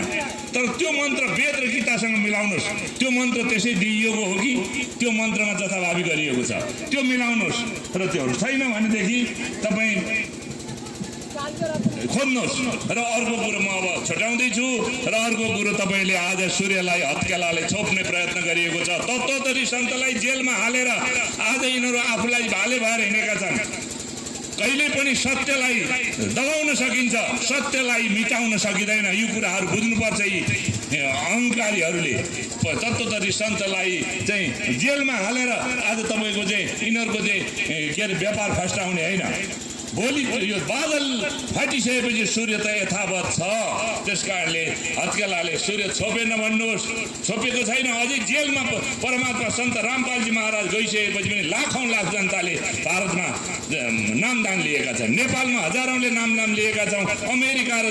Speaker 2: तर त्यो मन्त्र वेद र गीतासँग मिलाउनुहोस्। त्यो मन्त्र त्यसै दिइएको हो कि त्यो मन्त्रमा जथाभावी गरिएको छ, त्यो मिलाउनुहोस्। र त्यो छैन भनेदेखि तपाईँ खोज्नुहोस्। र अर्को कुरो म अब छुट्याउँदैछु। र अर्को कुरो, तपाईँले आज सूर्यलाई हत्केलाले छोप्ने प्रयत्न गरिएको छ। तत्त्वदर्शी सन्तलाई जेलमा हालेर आज यिनीहरू आफूलाई भाले भएर हिँडेका छन्। कहिले पनि सत्यलाई दबाउन सकिन्छ, सत्यलाई मिटाउन सकिँदैन। यो कुराहरू बुझ्नुपर्छ। यी अहङ्कारीहरूले तत्त्वदर्शी सन्तलाई चाहिँ जेलमा हालेर आज तपाईँको चाहिँ यिनीहरूको चाहिँ के अरे व्यापार फस्टाउने होइन। भोलि यो बादल फाटिसकेपछि सूर्य त यथावत छ। त्यस कारणले हत्केलाले सूर्य छोपे नभन्नुहोस्, छोपेको छैन। अझै जेलमा परमात्मा सन्त रामपालजी महाराज गइसकेपछि पनि लाखौँ लाख जनताले भारतमा नामदान लिएका छन्। नेपालमा हजारौँले नाम लिएका छौँ। अमेरिका र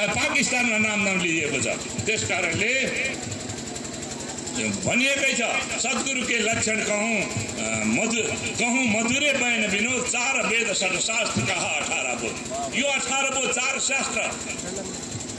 Speaker 2: पाकिस्तानमा नाम लिएको छ। त्यस कारणले भनिएकै छ, सद्गुरु के लक्षण कहूँ मधुरे बयान विनोद, 4 वेद शास्त्र कहा 18 बोध। यो 18 बोध 4 शास्त्र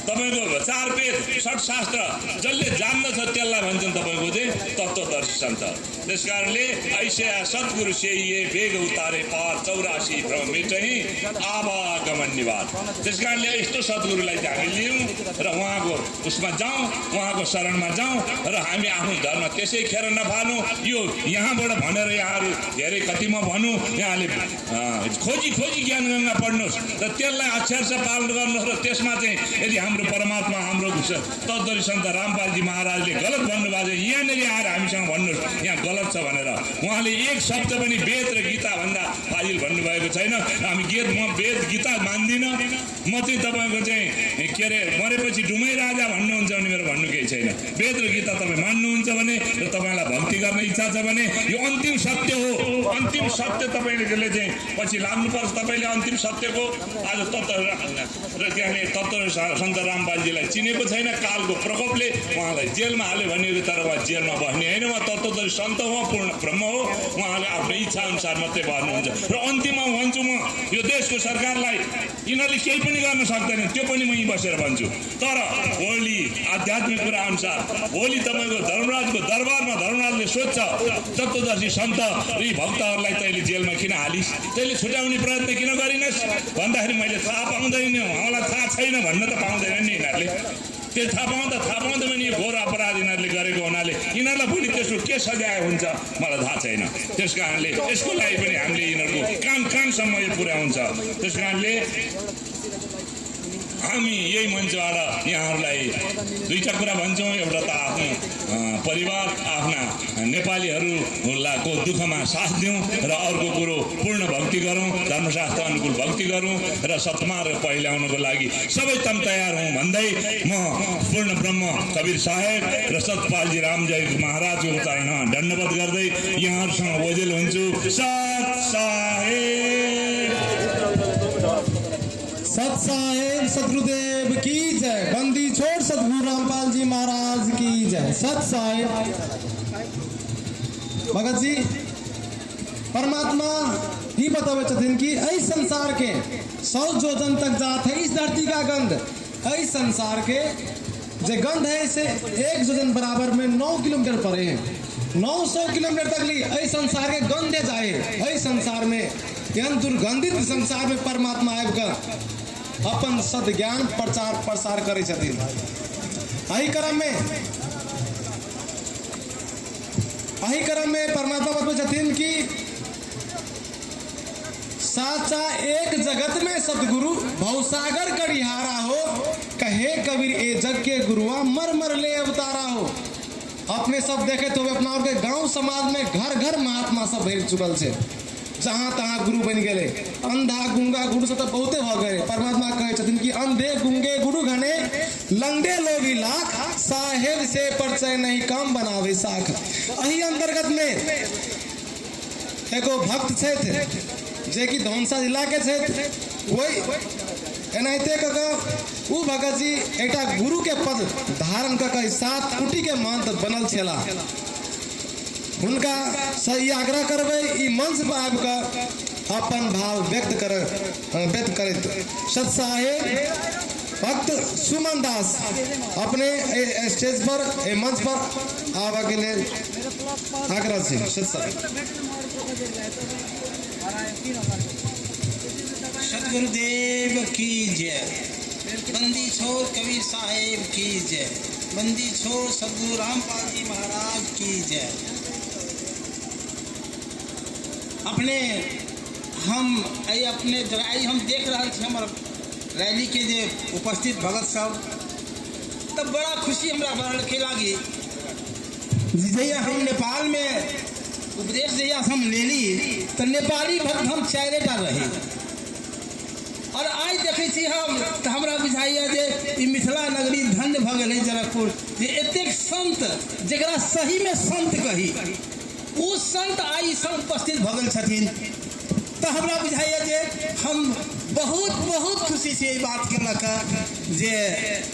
Speaker 2: तपाईँको 4 वेद 60 शास्त्र जसले जान्दछ त्यसलाई भन्छन् तपाईँको चाहिँ तत्त्वदर्शी सन्त। त्यस कारणले ऐसे सद्गुरु से ये वेग उतारे पार 84 भ्रम चाहिँ आवागमन निवार। त्यस कारणले यस्तो सद्गुरुलाई चाहिँ हामी लियौँ र उहाँको उसमा जाउँ, उहाँको शरणमा जाउँ र हामी आफ्नो धर्म त्यसै खेर नफाल्नु। यो यहाँबाट भनेर यहाँहरू धेरै कति म भनौँ, यहाँले खोजी ज्ञान गङ्गा पढ्नुहोस् र त्यसलाई अक्षरशः पालन गर्नुहोस्। र त्यसमा चाहिँ यदि हाम्रो परमात्मा हाम्रो तत्त्वदर्शी सन्त रामपालजी महाराजले गलत भन्नुभएको छ, यहाँनिर आएर हामीसँग भन्नुहोस् यहाँ गलत छ भनेर। उहाँले एक शब्द पनि वेद र गीता भन्दा फाजिल भन्नुभएको छैन। हामी म वेद गीता मान्दिनँ। म चाहिँ तपाईँको चाहिँ के अरे मरेपछि डुमै राजा भन्नुहुन्छ भने मेरो भन्नु केही छैन। वेद र गीता तपाईँ मान्नुहुन्छ भने र तपाईँलाई भक्ति गर्ने इच्छा छ भने यो अन्तिम सत्य हो। अन्तिम सत्य तपाईँले चाहिँ पछि लाग्नुपर्छ। तपाईँले अन्तिम सत्यको आज तत्त्व र त्यहाँले तत्त्व सन्त रामपालजीलाई चिनेको छैन। कालको प्रकोपले उहाँलाई जेलमा हाल्यो भनेको, तर उहाँ जेलमा बस्ने होइन। उहाँ तत्त्वदर्शी सन्त हो, पूर्ण ब्रह्म हो। उहाँले आफ्नो इच्छा अनुसार मात्रै बस्नुहुन्छ। र अन्तिममा भन्छु म यो देशको सरकारलाई यिनीहरूले केही पनि गर्न सक्दैन, त्यो पनि म यहीँ बसेर भन्छु। तर भोलि आध्यात्मिक कुरा अनुसार भोलि तपाईँको धर्मराजको दरबारमा धर्मराजले सोध्छ, तत्त्वदर्शी सन्त यी भक्तहरूलाई तैँले जेलमा किन हालिस्, तैँले छुट्याउने प्रयत्न किन गरिनस् भन्दाखेरि मैले थाहा पाउँदैन, उहाँलाई थाहा छैन भन्न त पाउँदैन नि यिनीहरूले। त्यो थाहा पाउँदा पनि यो घोर अपराध यिनीहरूले गरेको हुनाले यिनीहरूलाई भोलि त्यसको के सजाय हुन्छ मलाई थाहा छैन। त्यस कारणले यसको लागि पनि हामीले यिनीहरूको कानसम्म यो पुर्याउँछ। त्यस कारणले हामी यही मञ्चबाट यहाँहरूलाई दुईटा कुरा भन्छौँ। एउटा त आफ्नो परिवार आफ्ना नेपालीहरूको दुःखमा साथ दिउँ र अर्को कुरो पूर्ण भक्ति गरौँ, धर्मशास्त्र अनुकूल भक्ति गरौँ र सत्मार्ग पहिल्याउनको लागि सबै तम तयार हौँ भन्दै म पूर्ण ब्रह्म कबीर साहेब र सतपालजी रामजय महाराजको चरण दण्डवत गर्दै यहाँहरूसँग ओझेल हुन्छु। सत साहेब,
Speaker 1: सत साहेब सतगुरुदेव की जय। बंदी छोड़ सतगुरु रामपाल जी महाराज की जय। सत साहेब। भगत जी परमात्मा ही बतावे छथिन कि ऐ संसार के 100 जोजन तक जात है इस धरती का गंध। ऐ संसार के जो गंध है इसे 1 जोजन बराबर में 9 किलोमीटर परे है। 900 किलोमीटर तक ली ऐ संसार के गंधे जाए। ऐ संसार में यह दुर्गंधित संसार में परमात्मा आबकर अपन सद ज्ञान प्रचार प्रसार करे छथिन। अही क्रम में परमात्मा बतवे छथिन कि साचा एक जगत में सतगुरु भवसागर करिहारा हो, कहे कबीर ए जग के गुरुआ मर मर ले अवतारा हो। अपने सब देखे तो अपना और के गांव समाज में घर घर महात्मा सब भर चुकल से, जहाँ तहाँ गुरु बन गए। अंधा गुंगा गुरु से तो बहुते हो गए। परमात्मा कहे छथिन कि अंधे गुंगे गुरु घने, लंगड़े लोभी लाख, साहेब से परिचय नहीं काम बनावे साख। अही अंतर्गत में एगो भक्त छथि जे कि धौनसा जिला के छथि। वही एनाहिते उ भगत जी एकटा गुरु के पद धारण क के 7 कुटी के महंत बनल छला। उनका सही आग्रह करबे ई मंच पर आबिकर अपन भाव व्यक्त करे। सत साहेब भक्त सुमन दास अपने स्टेज पर मंच पर आवा के लिए आग्रह से। सत साहेब।
Speaker 3: सतगुरुदेव की जय। बंदी छोड़ कबीर साहेब की जय। बंदी छोड़ सतगुरु रामपाल जी महाराज की जय। अपने जगह हम देख रहे थे हमारे रैली के जे उपस्थित भगत सब, तब बड़ा खुशी हमरा बढ़ के लागी। जैया हम नेपाल में उपदेश जैया हम ले ली तो नेपाली भक्त हम 4टा रहे। और आज देखे छी हम तो हमरा बुझाइए जे मिथिला नगरी धन्य भ गए जनकपुर, जे एतेक संत जरा सही में संत कही वो संत आई सब उपस्थित भगल छथिन। तो हमरा बुझाइए जे हम बहुत खुशी से ये बात कलक जे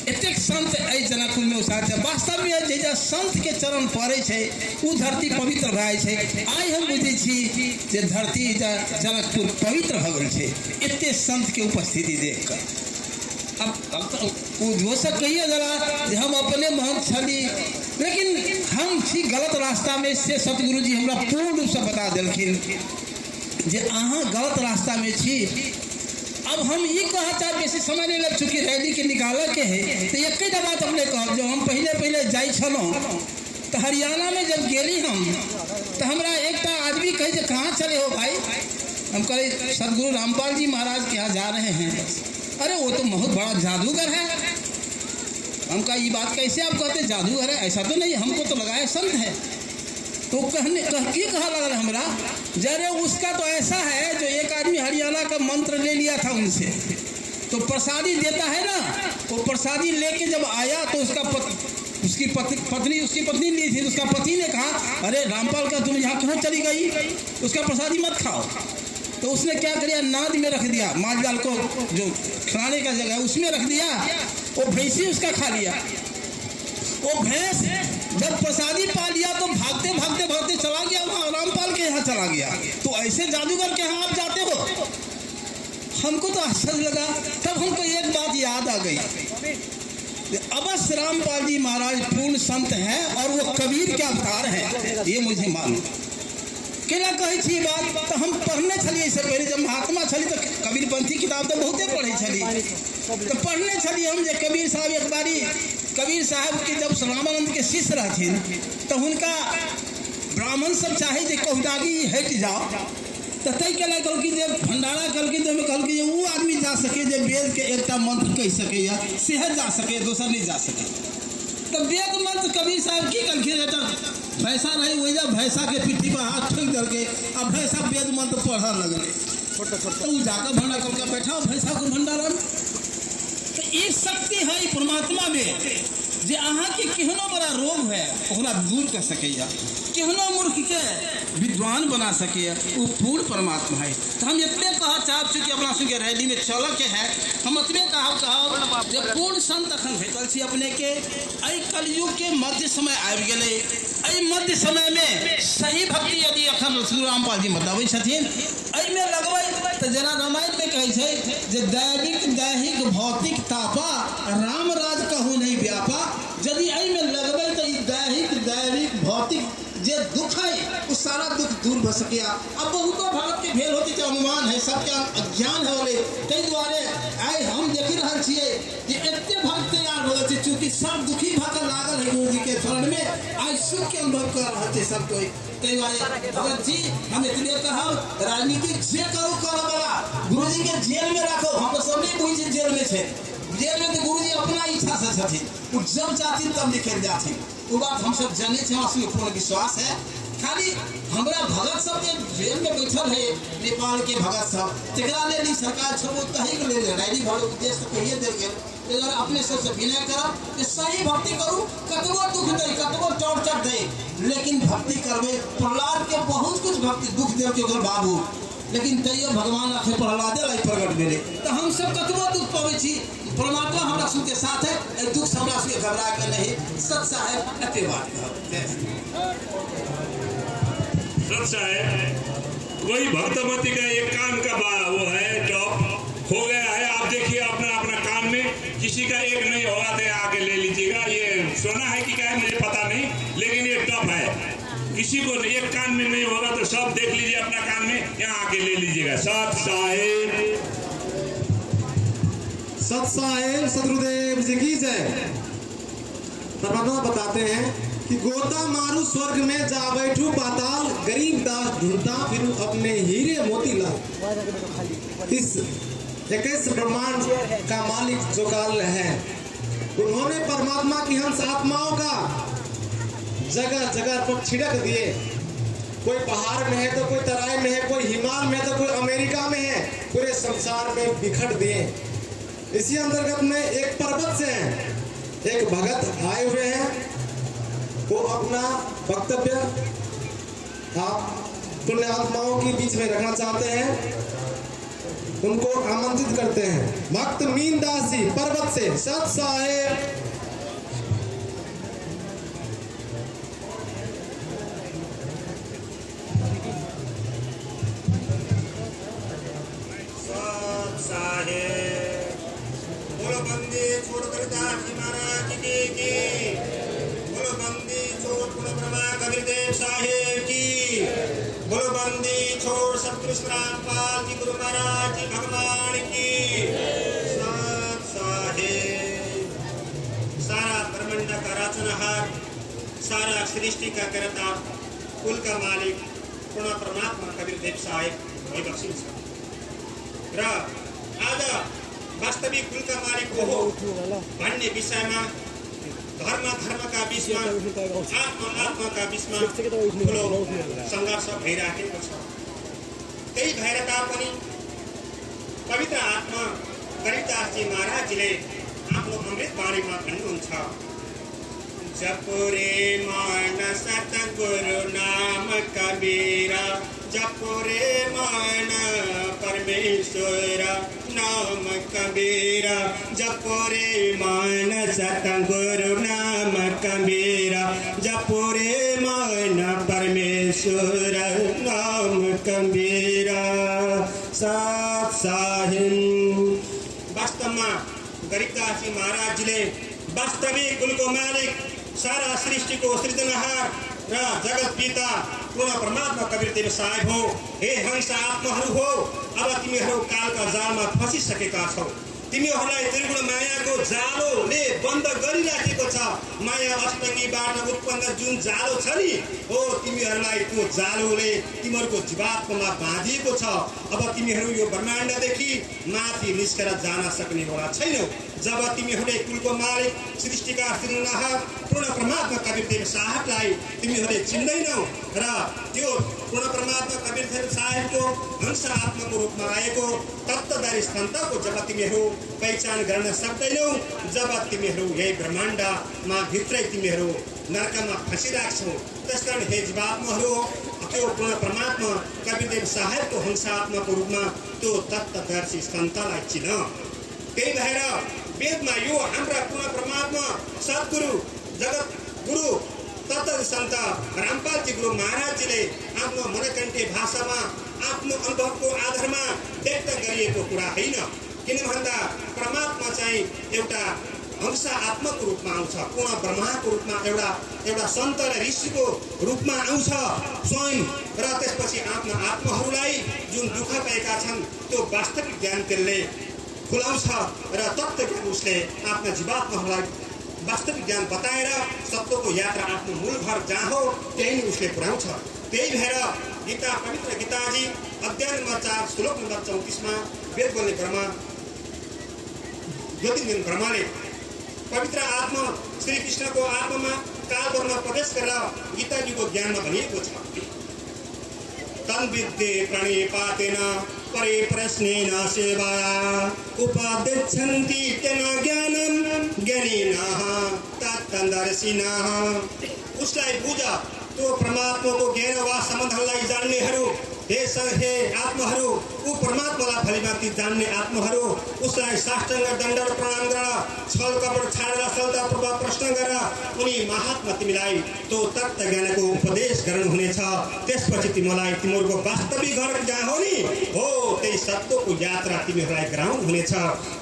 Speaker 3: एतेक संत ए जनकपुर में उसार है। वास्तव में जे संत के चरण पड़े छे उ धरती पवित्र भाई छे। आई हम बुझे छी जे धरती जनकपुर पवित्र भ गेल छे एते संत के उपस्थिति देख कर। अब वो सब कहिए जरा हम अपने महंत छली, लेकिन हम छी गलत रास्ता में से सतगुरु जी हमरा पूर्ण रूप से बता दिलखिन जे अहाँ गलत रास्ता में छी। अब हम ये कहा चाहे बेसी समय नहीं लग चुकी रैली के निकाले के है तो एक बात अपने कह जो हम पहले जाई छलौं तो हरियाणा में जब गेली हम तो हमरा एक आदमी कहे जे कहाँ चले हो भाई। हम कहे सतगुरु रामपाल जी महाराज के यहाँ जा रहे हैं। अरे वो तो बहुत बड़ा जादूगर है। हम कहा ये बात कैसे आप कहते जादूगर है? ऐसा तो नहीं, हमको तो लगाया संत है। तो कहा लगा हमरा जरे उसका तो ऐसा है जो एक आदमी हरियाणा का मंत्र ले लिया था उनसे, तो प्रसादी देता है ना, वो प्रसादी लेके जब आया तो उसकी पत्नी ली थी। उसका पति ने कहा अरे रामपाल का तुम यहाँ क्यों चली गई, उसका प्रसादी मत खाओ। तो उसने क्या किया, नाद में रख दिया, माल जाल को जो खिलाने का जगह है उसमें रख दिया। वो भैंसी उसका खा लिया। वो भैंस जब प्रसादी पा लिया तो भागते चला गया वहाँ रामपाल के यहाँ चला गया। तो ऐसे जादूगर के यहाँ आप जाते हो? हमको तो आश्चर्य लगा। तब हमको एक बात याद आ गई, अवश्य रामपाल जी महाराज पूर्ण संत हैं और वो कबीर के अवतार हैं, ये मुझे मालूम। केला कही थी बात तो हम पढ़ने छलिए इससे पहले जब महात्मा छली तो कबीरपंथी किताब तो बहुते पढ़े छली। तो पढ़ने छली हम जे कबीर साहब एक बारी कबीर साहब के जब रामानंद के शिष्य रहथिन तो उनका ब्राह्मण सब चाहे जे कहदागी हट जाओ तो तय के कहल कि जे भंडारा कहलखिन तो कहल कि वो आदमी जा सके जे वेद के एकटा मंत्र कह सके या सेहत जा सके दोसर नहीं जा सके। तो वेद मंत्र कबीर साहब की कहलखिन भैंसा रही वही जब भैंसा के पिट्ठी पर हाथ ठोक करके अब भैंसा वेद मंत्र पढ़ा लगले तो जाकर भंडारा करके बैठा भैंसा को भंडारा में। तो एक शक्ति है परमात्मा में जे अहाँ के केहनो बड़ा रोग है ओकरा दूर कर सकेया, केहनो मूर्ख के विद्वान बना सके, वो पूर्ण परमात्मा है। तो हम इतने कहा चाहब कि अपना संगे रैली में चल के है हम इतने कहब जे पूर्ण संत अखन भेटल छी अपने के एहि कलयुग के मध्य समय आबि गेलै। एहि मध्य समय में सही भक्ति यदि अखन श्री रामपाल जी बताबै छथिन एहि में लगबै तो जेना रामायण में कहै छै जे दैविक दैहिक भौतिक तापा राम राज कहू नहीं व्यापा। यदि एहि में लगबै तो दैहिक दैविक भौतिक जे दुख है वो सारा दुख दूर भ सकिया। अब बहुतो भगत के भेल होती जो अनुमान है सबके अज्ञान है बोले ताहि दुआरे आइ हम देख रहा छियै जे एते भक्त तैयार हो छै चूंकि सब दुखी भक्त लागल है गुरु जी के शरण में आज सुख के अनुभव कर रहा है सब कोई। ताहि दुआरे भगत जी हम इतने कहब राजनीति जे करू करऽ वाला गुरु जी के जेल में राखो। हम तो सब नहीं कोई जेल में छै, जेल में तो गुरु जी अपना इच्छा से छथिन वो जब चाहथिन तब निकल जाथिन। वो बात हम सब जाने थे, हमारा पूर्ण विश्वास है। खाली हमरा भगत सब जे जेल में बैठल है नेपाल के भगत सब तेकरा ले ली सरकार छोड़ो कहीं के ले रैली भरो उद्देश्य कहिए दे गेल। अगर अपने सबसे विनय करब कि सही भक्ति करू कतबो दुख दे कतबो टॉर्चर दे लेकिन भक्ति करबे। प्रहलाद के बहुत कुछ भक्ति दुख दे के बाबू लेकिन तैयो भगवान आखे प्रहलादे लाई प्रकट भेले। तो हम सब कतबो दुख पावे छी परमात्मा हमरा सब के साथ है, दुख हमरा से घबरा के नहीं सच साहेब एते बात
Speaker 2: सच है। वही भक्तमती का एक कान का वो है टॉप हो गया है। आप देखिए अपना अपना कान में किसी का एक नहीं होगा तो आके ले लीजिएगा। ये सोना है कि क्या है मुझे पता नहीं लेकिन ये टॉप है। किसी को एक कान में नहीं होगा तो सब देख लीजिए अपना कान में यहाँ आके ले लीजिएगा। सत साहेब
Speaker 1: सत साहेब सदगुरुदेव जी की जय। परमात्मा बताते हैं कि गोता मारू स्वर्ग में जा बैठू पाताल गरीब दास ढूंढता फिर अपने हीरे मोती लाल। इस 21 ब्रह्मांड का मालिक जो काल है उन्होंने परमात्मा की हंस आत्माओं का जगह जगह पर छिड़क दिए। कोई पहाड़ में है तो कोई तराई में है, कोई हिमालय में तो कोई अमेरिका में है, पूरे संसार में बिखर दिए। इसी अंतर्गत में एक पर्वत से एक भगत आए हुए हैं, वो अपना वक्तव्य आप पुण्य आत्माओं के बीच में रखना चाहते हैं, उनको आमंत्रित करते हैं। भक्त मीन दास जी पर्वत से सत साहेब।
Speaker 4: बोलो बंदी छोड़ दास जी महाराज की बोलो बंदी छोड़ पुण्य ब्रह्मा कबीर देव साहेब की बोलो बंदी छोड़ सतगुरु रामपाल जी गुरु महाराज जी भगवान की सत साहेब। सारा ब्रह्मांड का रचनहार सारा सृष्टि का करता कुल का मालिक पुण्य परमात्मा कबीर देव साहेब वही बख्शी आज वास्तविक कुल का मालिक हो भन्ने विषयमा धर्म का बीचमा आत्मा का बीचमा ठुलो संघर्ष भइराखेको छ। त्यही भएर तापनि पवित्र आत्मा गरीबदास जी महाराजजीले आफ्नो अमृत बाणीमा भन्नुहुन्छ जपो रे मन सतगुरु नाम कबीरा जपो रे मन परमेश्वर नाम कबीरा जपो रे मन सतगुरु नाम कबीरा जपो रे मन परमेश्वर नाम कबीरा। सत साहिब। वास्तवमा गरीबदास जी महाराजजीले वास्तविक कुलको मालिक सारा सृष्टिको सृजनहार र जगत पिता पूर्ण परमात्मा कबीर देव साहेब हो। हे हंस आत्माहरू हो अब तिमीहरू कालका जालमा फसिसकेका छौ। तिमीहरूलाई त्रिगुण मायाको जालोले बन्द गरिराखेको छ। माया अष्टङ्गीबाट उत्पन्न जुन जालो छ नि, हो तिमीहरूलाई त्यो जालोले तिमीहरूको जीवात्मामा बाँधिएको छ। अब तिमीहरू यो ब्रह्माण्डदेखि माथि निस्केर जान सक्नेवाला छैनौ। जब तिमीहरूले कुलको मालिक सृष्टिका सृजनहार पूर्ण परमात्मा कबीरदेव साहबलाई तिमीहरूले चिन्दैनौ र त्यो पूर्ण परमात्मा कबीरदेव साहबको हंस आत्माको रूपमा आएको तत्त्वधारी सन्तको जब तिमीहरू पहिचान गर्न सक्दैनौ, जब तिमीहरू यही ब्रह्माण्डमा भित्रै तिमीहरू नरकमा फसिरहेको छौ। त्यसकारण हे जीवात्माहरू, त्यो पूर्ण परमात्मा कबीरदेव साहबको हंस आत्माको रूपमा त्यो तत्त्वदर्शी सन्तलाई चिन। त्यही भएर वेदमा यो हाम्रा पूर्ण परमात्मा सद्गुरु जगत गुरु तत्त्व सन्त रामपालजी गुरु महाराजजीले आफ्नो मनकण्ठी भाषामा आफ्नो अनुभवको आधारमा व्यक्त गरिएको कुरा होइन। किन भन्दा परमात्मा चाहिँ एउटा हंस आत्माको रूपमा आउँछ, पूर्ण ब्रह्माको रूपमा एउटा सन्त र ऋषिको रूपमा आउँछ स्वयं, र त्यसपछि आफ्ना आत्माहरूलाई जुन दुःख पाएका छन् त्यो वास्तविक ज्ञान त्यसले खुलाउँछ र तत्त्व ज्ञान उसले आफ्ना जीवात्माहरूलाई वास्तविक ज्ञान बताएर सत्यको यात्रा आफ्नो मूल घर जहाँ हो त्यही नै उसले पुर्याउँछ। त्यही भएर गीता पवित्र गीताजी अध्याय नम्बर 4 श्लोक नम्बर 34 वेद बोल्ने ब्रह्मा ज्योतिर्लिङ्ग ब्रह्माले पवित्र आत्मा श्री कृष्णको आत्मामा कालभरमा प्रवेश गरेर गीताजीको ज्ञानमा भनिएको छ, तन्विद्ये प्रणिपातेन परे प्रश्नेन सेवाया उपदिच्छन्ति तेन ज्ञानं ज्ञानिनः तत्तदर्शिनः। उसलाई बुझ, त्यो परमात्माको ज्ञान वा सम्बन्धलाई जान्नेहरू, हे आत्माहरू, ऊ परमात्मालाई भलिमाथि जान्ने आत्माहरू, उसलाई साष्टाङ्ग दण्ड प्रणाम गर, छल कपट छाडेर सल्ता प्रश्न गर, उनी महात्मा तिमीलाई त्यो तत्त्व ज्ञानको उपदेश गर्नुहुनेछ। त्यसपछि तिमीलाई तिमीहरूको वास्तविक घर जहाँ हो नि, हो त्यही सत्यको यात्रा तिमीहरूलाई गराउनुहुनेछ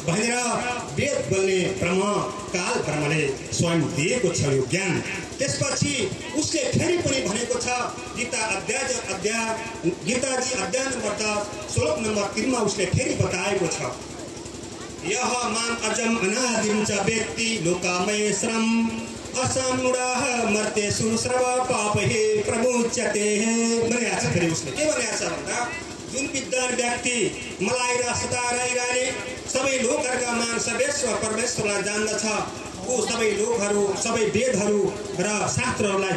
Speaker 4: भनेर वेद बोल्ने ब्रह्म काल ब्रह्मले स्वयं दिएको छ यो ज्ञान। त्यसपछि उसले फेरि पनि भनेको छ गीताजी अध्याय नम्बर 10 श्लोक नम्बर 3 मा उसले फेरि बताएको छ, यह माम अजम अनादिम च व्यक्ति लोकामय श्रम असमूढः मर्ते सुश्रव पापहे प्रमुच्यते। भनेको छ फेरि उसले के भनेको छ भन्दा जुन विद्वान व्यक्ति मलाई र सदा रहिरहने सबै लोकहरूका मान सर्वेश्वर परमेश्वरलाई जान्दछ, ऊ सबै लोकहरू सबै वेदहरू र शास्त्रहरूलाई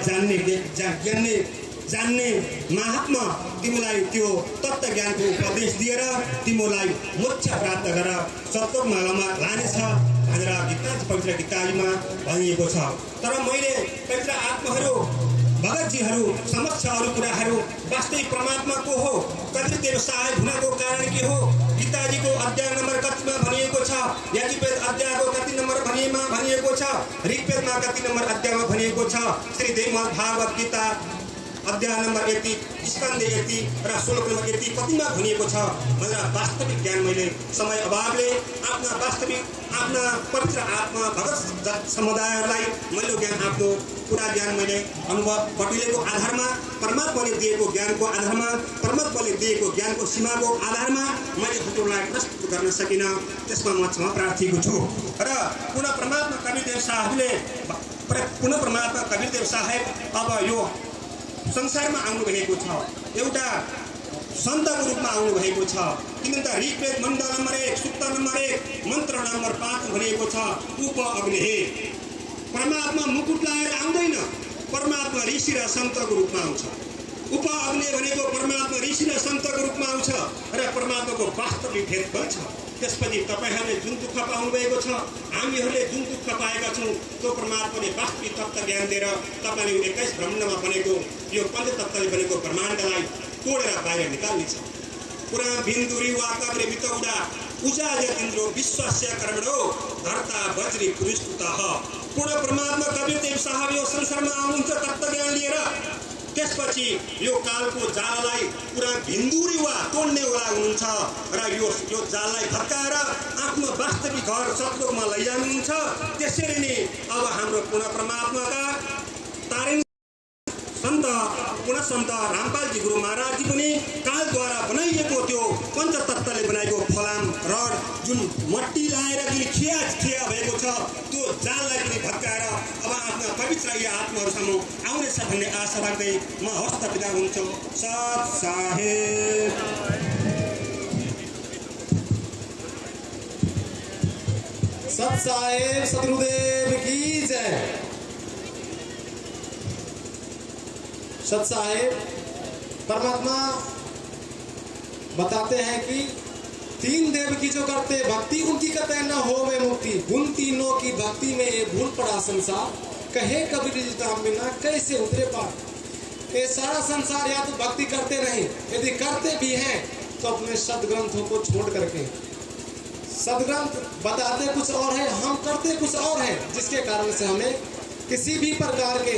Speaker 4: जान्ने महात्मा तिमीलाई त्यो तत्त्व ज्ञानको उपदेश दिएर तिमीलाई मोक्ष प्राप्त गरेर सत्योगमा लानेछ भनेर पवित्र गीताजीमा भनिएको छ। तर मैले पवित्र आत्माहरू भगतजीहरू समक्ष अरू कुराहरू वास्तविक परमात्मा को हो, कबीरदेव साहब हुनको कारण के हो, गीताजीको अध्याय नम्बर कतिमा भनिएको छ, यजुर्वेद अध्यायको कति नम्बर भनिएको छ, ऋग्वेदमा कति नम्बर अध्यायमा भनिएको छ, श्री देवमल भागवत गीता अध्याय नम्बर 1 स्कन्द 1 र श्लोक नम्बर 1 कतिमा भनिएको छ भनेर वास्तविक ज्ञान मैले समय अभावले आफ्ना पवित्र आत्मा भगत समुदायहरूलाई मैले ज्ञान आफ्नो पुरा ज्ञान मैले अनुभव बटुलेको आधारमा परमात्माले दिएको ज्ञानको आधारमा परमात्माले दिएको ज्ञानको सीमाको आधारमा मैले हजुरलाई प्रस्तुत गर्न सकिनँ। त्यसमा म क्षमा प्रार्थीको छु। र पुनः परमात्मा कबीरदेव साहब अब यो संसारमा आउनु भएको छ, एउटा सन्तको रूपमा आउनु भएको छ। किनभने ऋग्वेद मण्डल नम्बर 1 सूक्त नम्बर 1 मन्त्र नम्बर 5 भनिएको छ, उप अग्निहे। परमात्मा मुकुट लगाएर आउँदैन, परमात्मा ऋषि र सन्तको रूपमा आउँछ। उप अग्नि भनेको परमात्मा ऋषि र सन्तको रूपमा आउँछ र परमात्माको वास्तविक भेद पनि छ। त्यसपछि तपाईहरूले जुन दुःख पाउनु भएको छ, हामीहरूले जुन दुःख पाएका छौँ, त्यो परमात्माले वास्तविक तत्त्व ज्ञान दिएर तपाईँले 21 ब्रह्माण्डमा बनेको यो पञ्चतत्त्वले बनेको ब्रह्माण्डलाई तोडेर बाहिर निकाल्नेछ। पुरा बिन्दुरी वाकाग्रे बितौडा उजाज इन्द्रो विश्वस्य कर्मणो धर्ता वज्री पुरस्कृतः। पूर्ण परमात्मा कबीरदेव साहब यो संसारमा आउनुहुन्छ तत्त्व ज्ञान लिएर। त्यसपछि यो कालको जाललाई पुरा भिन्दुरी वा तोड्नेवाला हुनुहुन्छ र यो जाललाई भत्काएर आफ्नो वास्तविक घर सतलोकमा लैजानुहुन्छ। त्यसरी नै अब हाम्रो पूर्ण परमात्माका तारिणी सन्त रामपालजी गुरु महाराजजी पनि कालद्वारा बनाइएको त्यो पञ्चतत्त्वले बनाएको फलाम रड जुन मट्टी लाएर जुन खिया भएको छ त्यो जानलाई पनि भत्काएर अब आफ्ना पवित्र या आत्माहरूसम्म आउनेछ भन्ने आशा राख्दै म हस्त बिदा हुन्छु। सत साहेब।
Speaker 1: सत साहेब सदगुरुदेव की जय। सत साहेब परमात्मा बताते हैं कि तीन देव की जो करते भक्ति उनकी कतई न होवे मुक्ति, उन तीनों की भक्ति में ये भूल पड़ा संसार, कहे कबीर जी धाम बिना कैसे उतरे पार। ये सारा संसार या तो भक्ति करते नहीं, यदि करते भी हैं तो अपने सदग्रंथों को छोड़ करके। सदग्रंथ बताते कुछ और है, हम करते कुछ और है, जिसके कारण से हमें किसी भी प्रकार के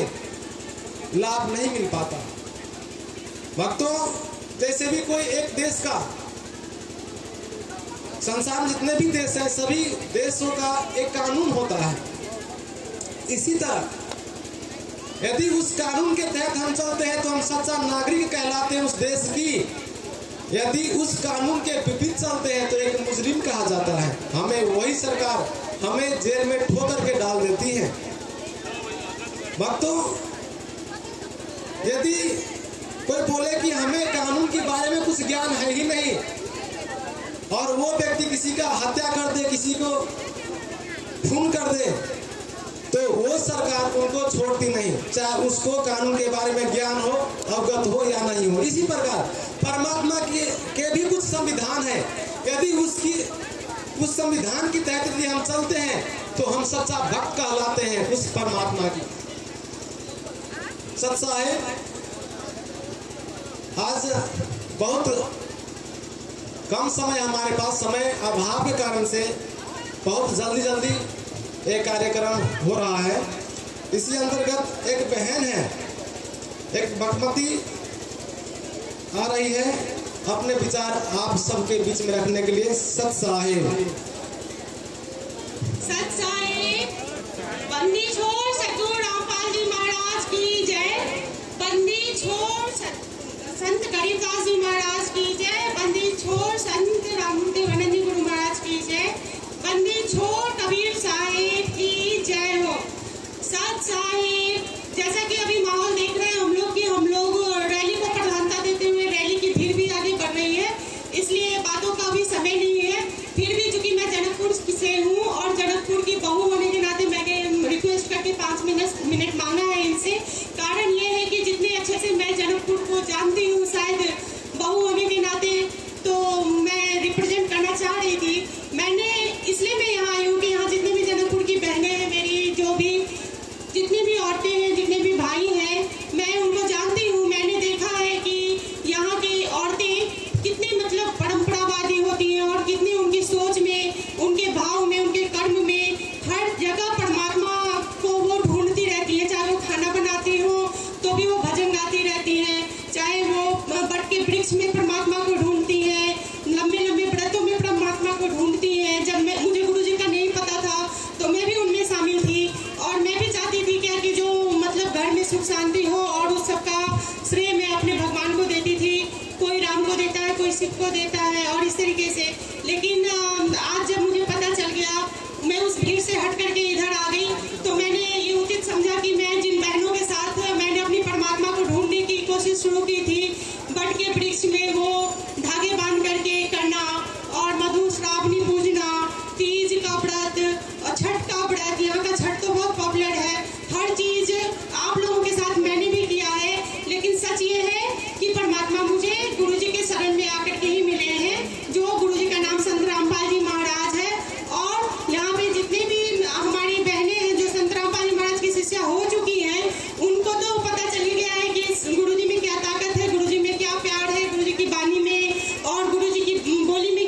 Speaker 1: लाभ नहीं मिल पाता। भक्तों, जैसे भी कोई एक देश का, संसार में जितने भी देश हैं सभी देशों का एक कानून होता है। इसी तरह यदि उस कानून के तहत हम चलते हैं तो हम सच्चा नागरिक कहलाते हैं उस देश की। यदि उस कानून के विपरीत चलते हैं तो एक मुजरिम कहा जाता है। हमें वही सरकार हमें जेल में ठोकर के डाल देती है। भक्तों, यदि कोई बोले कि हमें कानून के बारे में कुछ ज्ञान है ही नहीं और वो व्यक्ति किसी का हत्या कर दे, किसी को खून कर दे, तो वो सरकार उनको छोड़ती नहीं, चाहे उसको कानून के बारे में ज्ञान हो, अवगत हो या नहीं हो। इसी प्रकार परमात्मा के भी कुछ संविधान है। यदि उस संविधान की तहत यदि हम चलते हैं तो हम सच्चा भक्त कहलाते हैं उस परमात्मा की। सत साहेब, आज बहुत कम समय हमारे पास, समय अभाव के कारण से बहुत जल्दी एक कार्यक्रम हो रहा है। इसी अंतर्गत एक बहन है, एक बागमती आ रही है अपने विचार आप सबके बीच में रखने के लिए। सत साहेब।
Speaker 5: सत साहेब। बंदी छोड़ सतगुरु रामपाल जी महाराज की जय। बंदी छोड़ संत गरीबदास जी महाराज की जय। बंदी छोड़ संत रामदेवानंद जी गुरु महाराज की जय। बंदी छोड़ कबीर साहेब की जय हो। सत साहेब, जैसा कि अभी माहौल देख रहे हैं हम लोग रैली को प्रधानता देते हुए रैली की भीड़ भी आगे बढ़ रही है, इसलिए बातों का भी समय नहीं है। फिर भी चूंकि मैं जनकपुर से हूँ और जनकपुर की बहू होने के नाते मैंने रिक्वेस्ट करके 5 मिनट मांगा है इनसे। कारण ये है कि जितने अच्छे से मैं जनकपुर को जानती हूँ, शायद बहू होने के नाते तो मैं रिप्रेजेंट करना चाह रही थी। इसलिए मैं यहाँ आई हूँ कि यहाँ जितने भी जनकपुर की बहनें हैं, मेरी जो भी जितनी भी औरतें हैं, जितने भी भाई हैं, मैं उनको जानती हूँ। मैंने देखा है कि यहाँ की औरतें कितनी मतलब परंपरावादी होती हैं और कितनी उनकी सोच में, उनके भाव में, उनके कर्म में हर जगह परमात्मा को वो ढूंढती रहती हैं। चाहे वो खाना बनाती हो तो भी वो भजन गाती रहती हैं, चाहे वो बट के वृक्ष में परमात्मा को ढूंढती हैं, लंबे व्रतों में परमात्मा को ढूंढती हैं। जब मुझे गुरुजी का नहीं पता था तो मैं भी उनमें शामिल थी और मैं भी चाहती थी क्या कि जो मतलब घर में सुख शांति हो, और उस सबका श्रेय मैं अपने भगवान को देती थी। कोई राम को देता है, कोई शिव को देता है और इस तरीके से। लेकिन आज जब मुझे पता चल गया, मैं उस भीड़ से हट करके इधर आ गई, तो मैंने ये उचित समझा कि मैं जिन बहनों के साथ मैंने अपनी परमात्मा को ढूंढने की कोशिश शुरू की थी, बट के वृक्ष में वो धागे बांध करके करना और मधु श्रावणी पूजना, तीज का व्रत और छठ का व्रत, यहाँ का छठ तो बहुत पॉपुलर है। हर चीज आप लोगों के साथ मैंने भी किया है, लेकिन सच ये है कि परमात्मा मुझे गुरुजी के शरण में आकर के ही मिले हैं, जो गुरुजी का नाम संत रामपाल जी महाराज है। और यहाँ पे जितने भी हमारी बहनें हैं जो संत रामपाल जी महाराज की शिष्या हो चुकी हैं, उनको तो पता चल गया है कि गुरुजी में क्या ताकत है, गुरुजी में क्या प्यार है, गुरुजी की वाणी में और गुरुजी की बोली में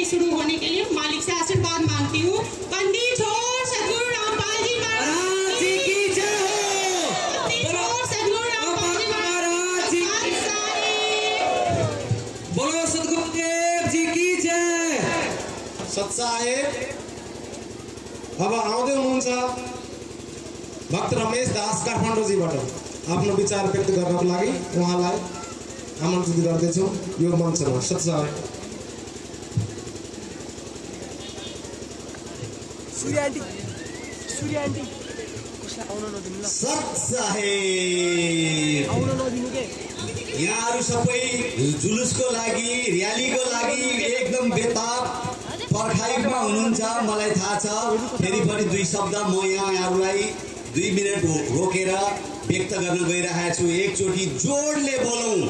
Speaker 5: शुरू होने के लिए मालिक से आशीर्वाद मांगती हूँ। बंदी छोड़ सदगुरु रामपाल जी महाराज की जय हो। बंदी छोड़ सदगुरु रामपाल जी महाराज की जय।
Speaker 3: बोलो सदगुरुदेव जी की जय।
Speaker 1: सत्साहेब अब आउँदै हुनुहुन्छ भक्त रमेश दास काठमाडौँजीबाट आफ्नो विचार व्यक्त गर्नको लागि उहाँलाई आमन्त्रित गर्दैछु यो मञ्चमा। सत्साहेब
Speaker 6: यहाँहरू सबै जुलुसको लागि र्यालीको लागि एकदम बेताब पर्खाइमा हुनुहुन्छ, मलाई थाहा छ। फेरि पनि दुई शब्द म यहाँहरूलाई 2 मिनट रोकेर व्यक्त गर्न गइरहेको छु। एकचोटि जोडले बोलौँ।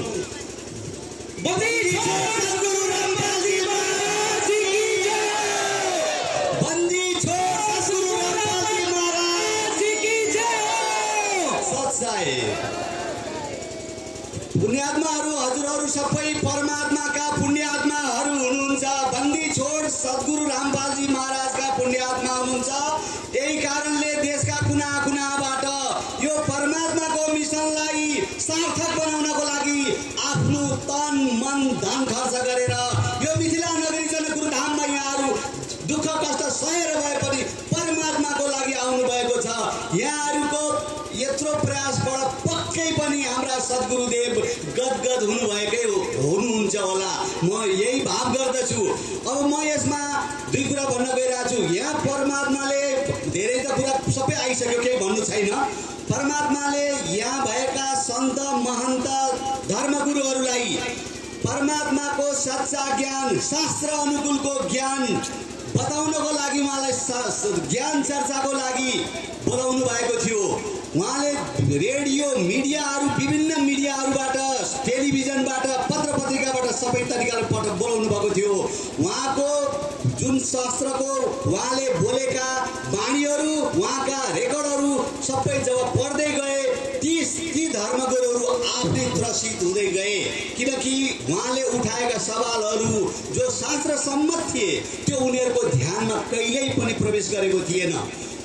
Speaker 6: बन्दी छोड सद्गुरु रामपाल जी महाराज की जय। बन्दी छोड सद्गुरु रामपाल जी महाराज की जय। सत्साहेब पुण्यात्माहरू, हजुरहरू सबै परमात्माका पुण्यात्माहरू हुनुहुन्छ। बन्दी छोड सद्गुरु रामपाल जी महाराजका पुण्यात्मा हुनुहुन्छ। यही कारणले देशका कुना कुनाबाट यो परमात्माको मिसनलाई सार्थक बनाउनको लागि आफ्नो तन मन धन खर्च गरेर यो मिथिला नगरी जनकपुर धाममा यहाँहरू दुःख कष्ट सहेर भए पनि परमात्माको लागि आउनु भएको छ। यहाँहरूको यत्रो प्रयासबाट पक्कै पनि हाम्रा सद्गुरुदेव गदगद हुनुभएकै हुनुहुन्छ होला, म यही भाव गर्दछु। अब म यसमा 2 कुरा भन्न गइरहेको छु। यहाँ परमात्माले धेरै त कुरा सबै आइसक्यो, केही भन्नु छैन। परमात्माले यहाँ भएका सन्त महन्त धर्मगुरुहरूलाई परमात्माको सच्चा ज्ञान, शास्त्र अनुकूलको ज्ञान बताउनको लागि उहाँलाई ज्ञान चर्चाको लागि बोलाउनु भएको थियो। उहाँले रेडियो मिडियाहरू, विभिन्न मिडियाहरूबाट, टेलिभिजनबाट, पत्र पत्रिकाबाट सबै तरिकाले बोलाउनु भएको थियो। उहाँको जुन शास्त्रको उहाँले बोलेका बाणीहरू, उहाँका रेकर्डहरू सबै जब पढ्दै गए ती धर्मगुरुहरू आफै त्रसित हुँदै गए, किनकि उहाँले उठाएका सवालहरू जो शास्त्र सम्मत थिए त्यो उनीहरूको ध्यानमा कहिल्यै पनि प्रवेश गरेको थिएन।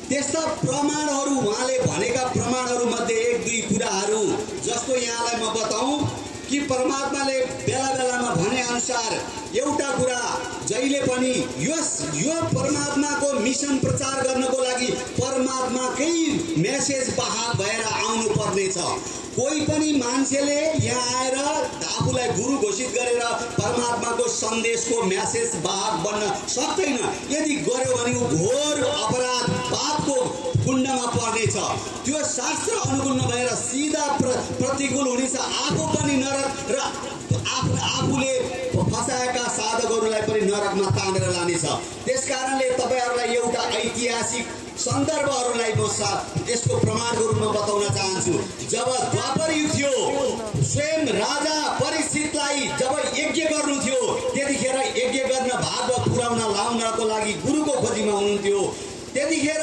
Speaker 6: त्यस्ता प्रमाणहरू, उहाँले भनेका प्रमाणहरू मध्ये 1-2 कुराहरू जस्तो यहाँलाई म बताऊँ कि परमात्माले बेला बेलामा भने अनुसार एउटा कुरा जहिले पनि यो परमात्माको मिसन प्रचार गर्नको लागि परमात्माकै मेसेज वाहक भएर आउनु पर्नेछ। कोही पनि मान्छेले यहाँ आएर आफूलाई गुरु घोषित गरेर परमात्माको सन्देशको मेसेज वाहक बन्न सक्दैन। यदि गर्यो भने ऊ घोर अपराध पापको कुण्डमा पर्नेछ। त्यो शास्त्र अनुकूल नभएर सिधा प्रतिकूल हुनेछ। आफू पनि नरक र आफूले फसाएका साधकहरूलाई पनि नरकमा तानेर लानेछ। त्यसकारणले तपाईहरुलाई एउटा ऐतिहासिक सन्दर्भहरूलाई म यसको प्रमाणको रूपमा बताउन चाहन्छु। जब द्वापर युग थियो, स्वयं राजा परीक्षितलाई जब यज्ञ गर्नु थियो, त्यतिखेर यज्ञ गर्न भागवत पुर्याउन लाउनको लागि गुरुको खोजीमा हुनुहुन्थ्यो। त्यतिखेर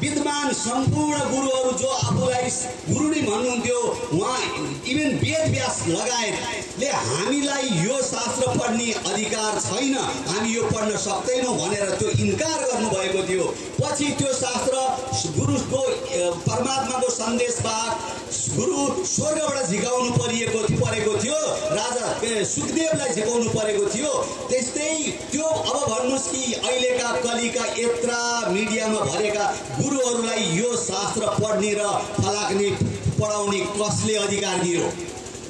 Speaker 6: विद्वान सम्पूर्ण गुरुहरू जो आफूलाई गुरु नै भन्नुहुन्थ्यो, उहाँ इभन वेद व्यास लगायतले हामीलाई यो शास्त्र पढ्ने अधिकार छैन, हामी यो पढ्न सक्दैनौँ भनेर त्यो इन्कार गर्नुभएको थियो। पछि त्यो शास्त्र गुरुको परमात्माको सन्देशवाहक गुरु स्वर्गबाट झिकाउनु परेको थियो, राजा सुखदेवलाई झिकाउनु परेको थियो। त्यस्तै त्यो अब भन्नुहोस् कि अहिलेका कलिका यत्रा मिडियामा भरेका गुरुहरूलाई यो शास्त्र पढ्ने र फलाक्ने पढाउने कसले अधिकार दियो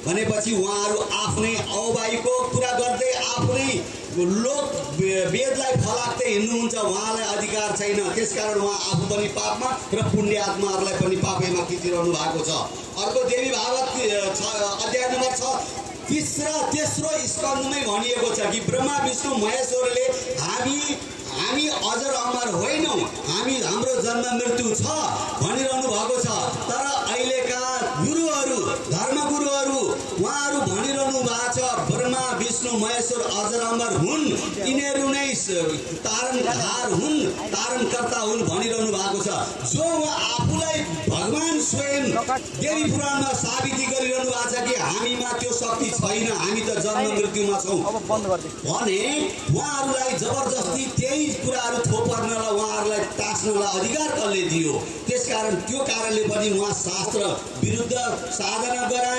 Speaker 6: भनेपछि उहाँहरू आफ्नै औबाईको कुरा गर्दै आफ्नै लोक वेदलाई फलाक्दै हिँड्नुहुन्छ। उहाँलाई अधिकार छैन। त्यसकारण उहाँ आफू पनि पापमा र पुण्य आत्माहरूलाई पनि पापैमा खिचिरहनु भएको छ। अर्को देवी भागवत अध्याय नम्बर 6 तेस्रो स्कन्धमै भनिएको छ कि ब्रह्मा विष्णु महेश्वरले हामी अजर अमर होइनौँ, हाम्रो जन्म मृत्यु छ भनिरहनु भएको छ। तर अहिलेका गुरुहरू, धर्मगुरुहरू उहाँहरू भनिरहनु भएको छ ब्रह्मा विष्णु महेश्वर अजर अमर हुन् हुन्, यिनीहरू नै तारणहार हुन्, तारणकर्ता हुन् भनिरहनु भएको छ। जो आफूलाई भगवान स्वयं देवी पुराणमा साबिती गरिरहनु भएको छ कि हामीमा त्यो शक्ति छैन, हामी त जन्म मृत्युमा छौँ भने उहाँहरूलाई जबरजस्ती त्यही कुराहरू थोपर्नलाई, उहाँहरूलाई टास्नलाई अधिकार कसले दियो? त्यसकारण त्यो कारणले पनि उहाँ शास्त्र विरुद्ध साधना गराए।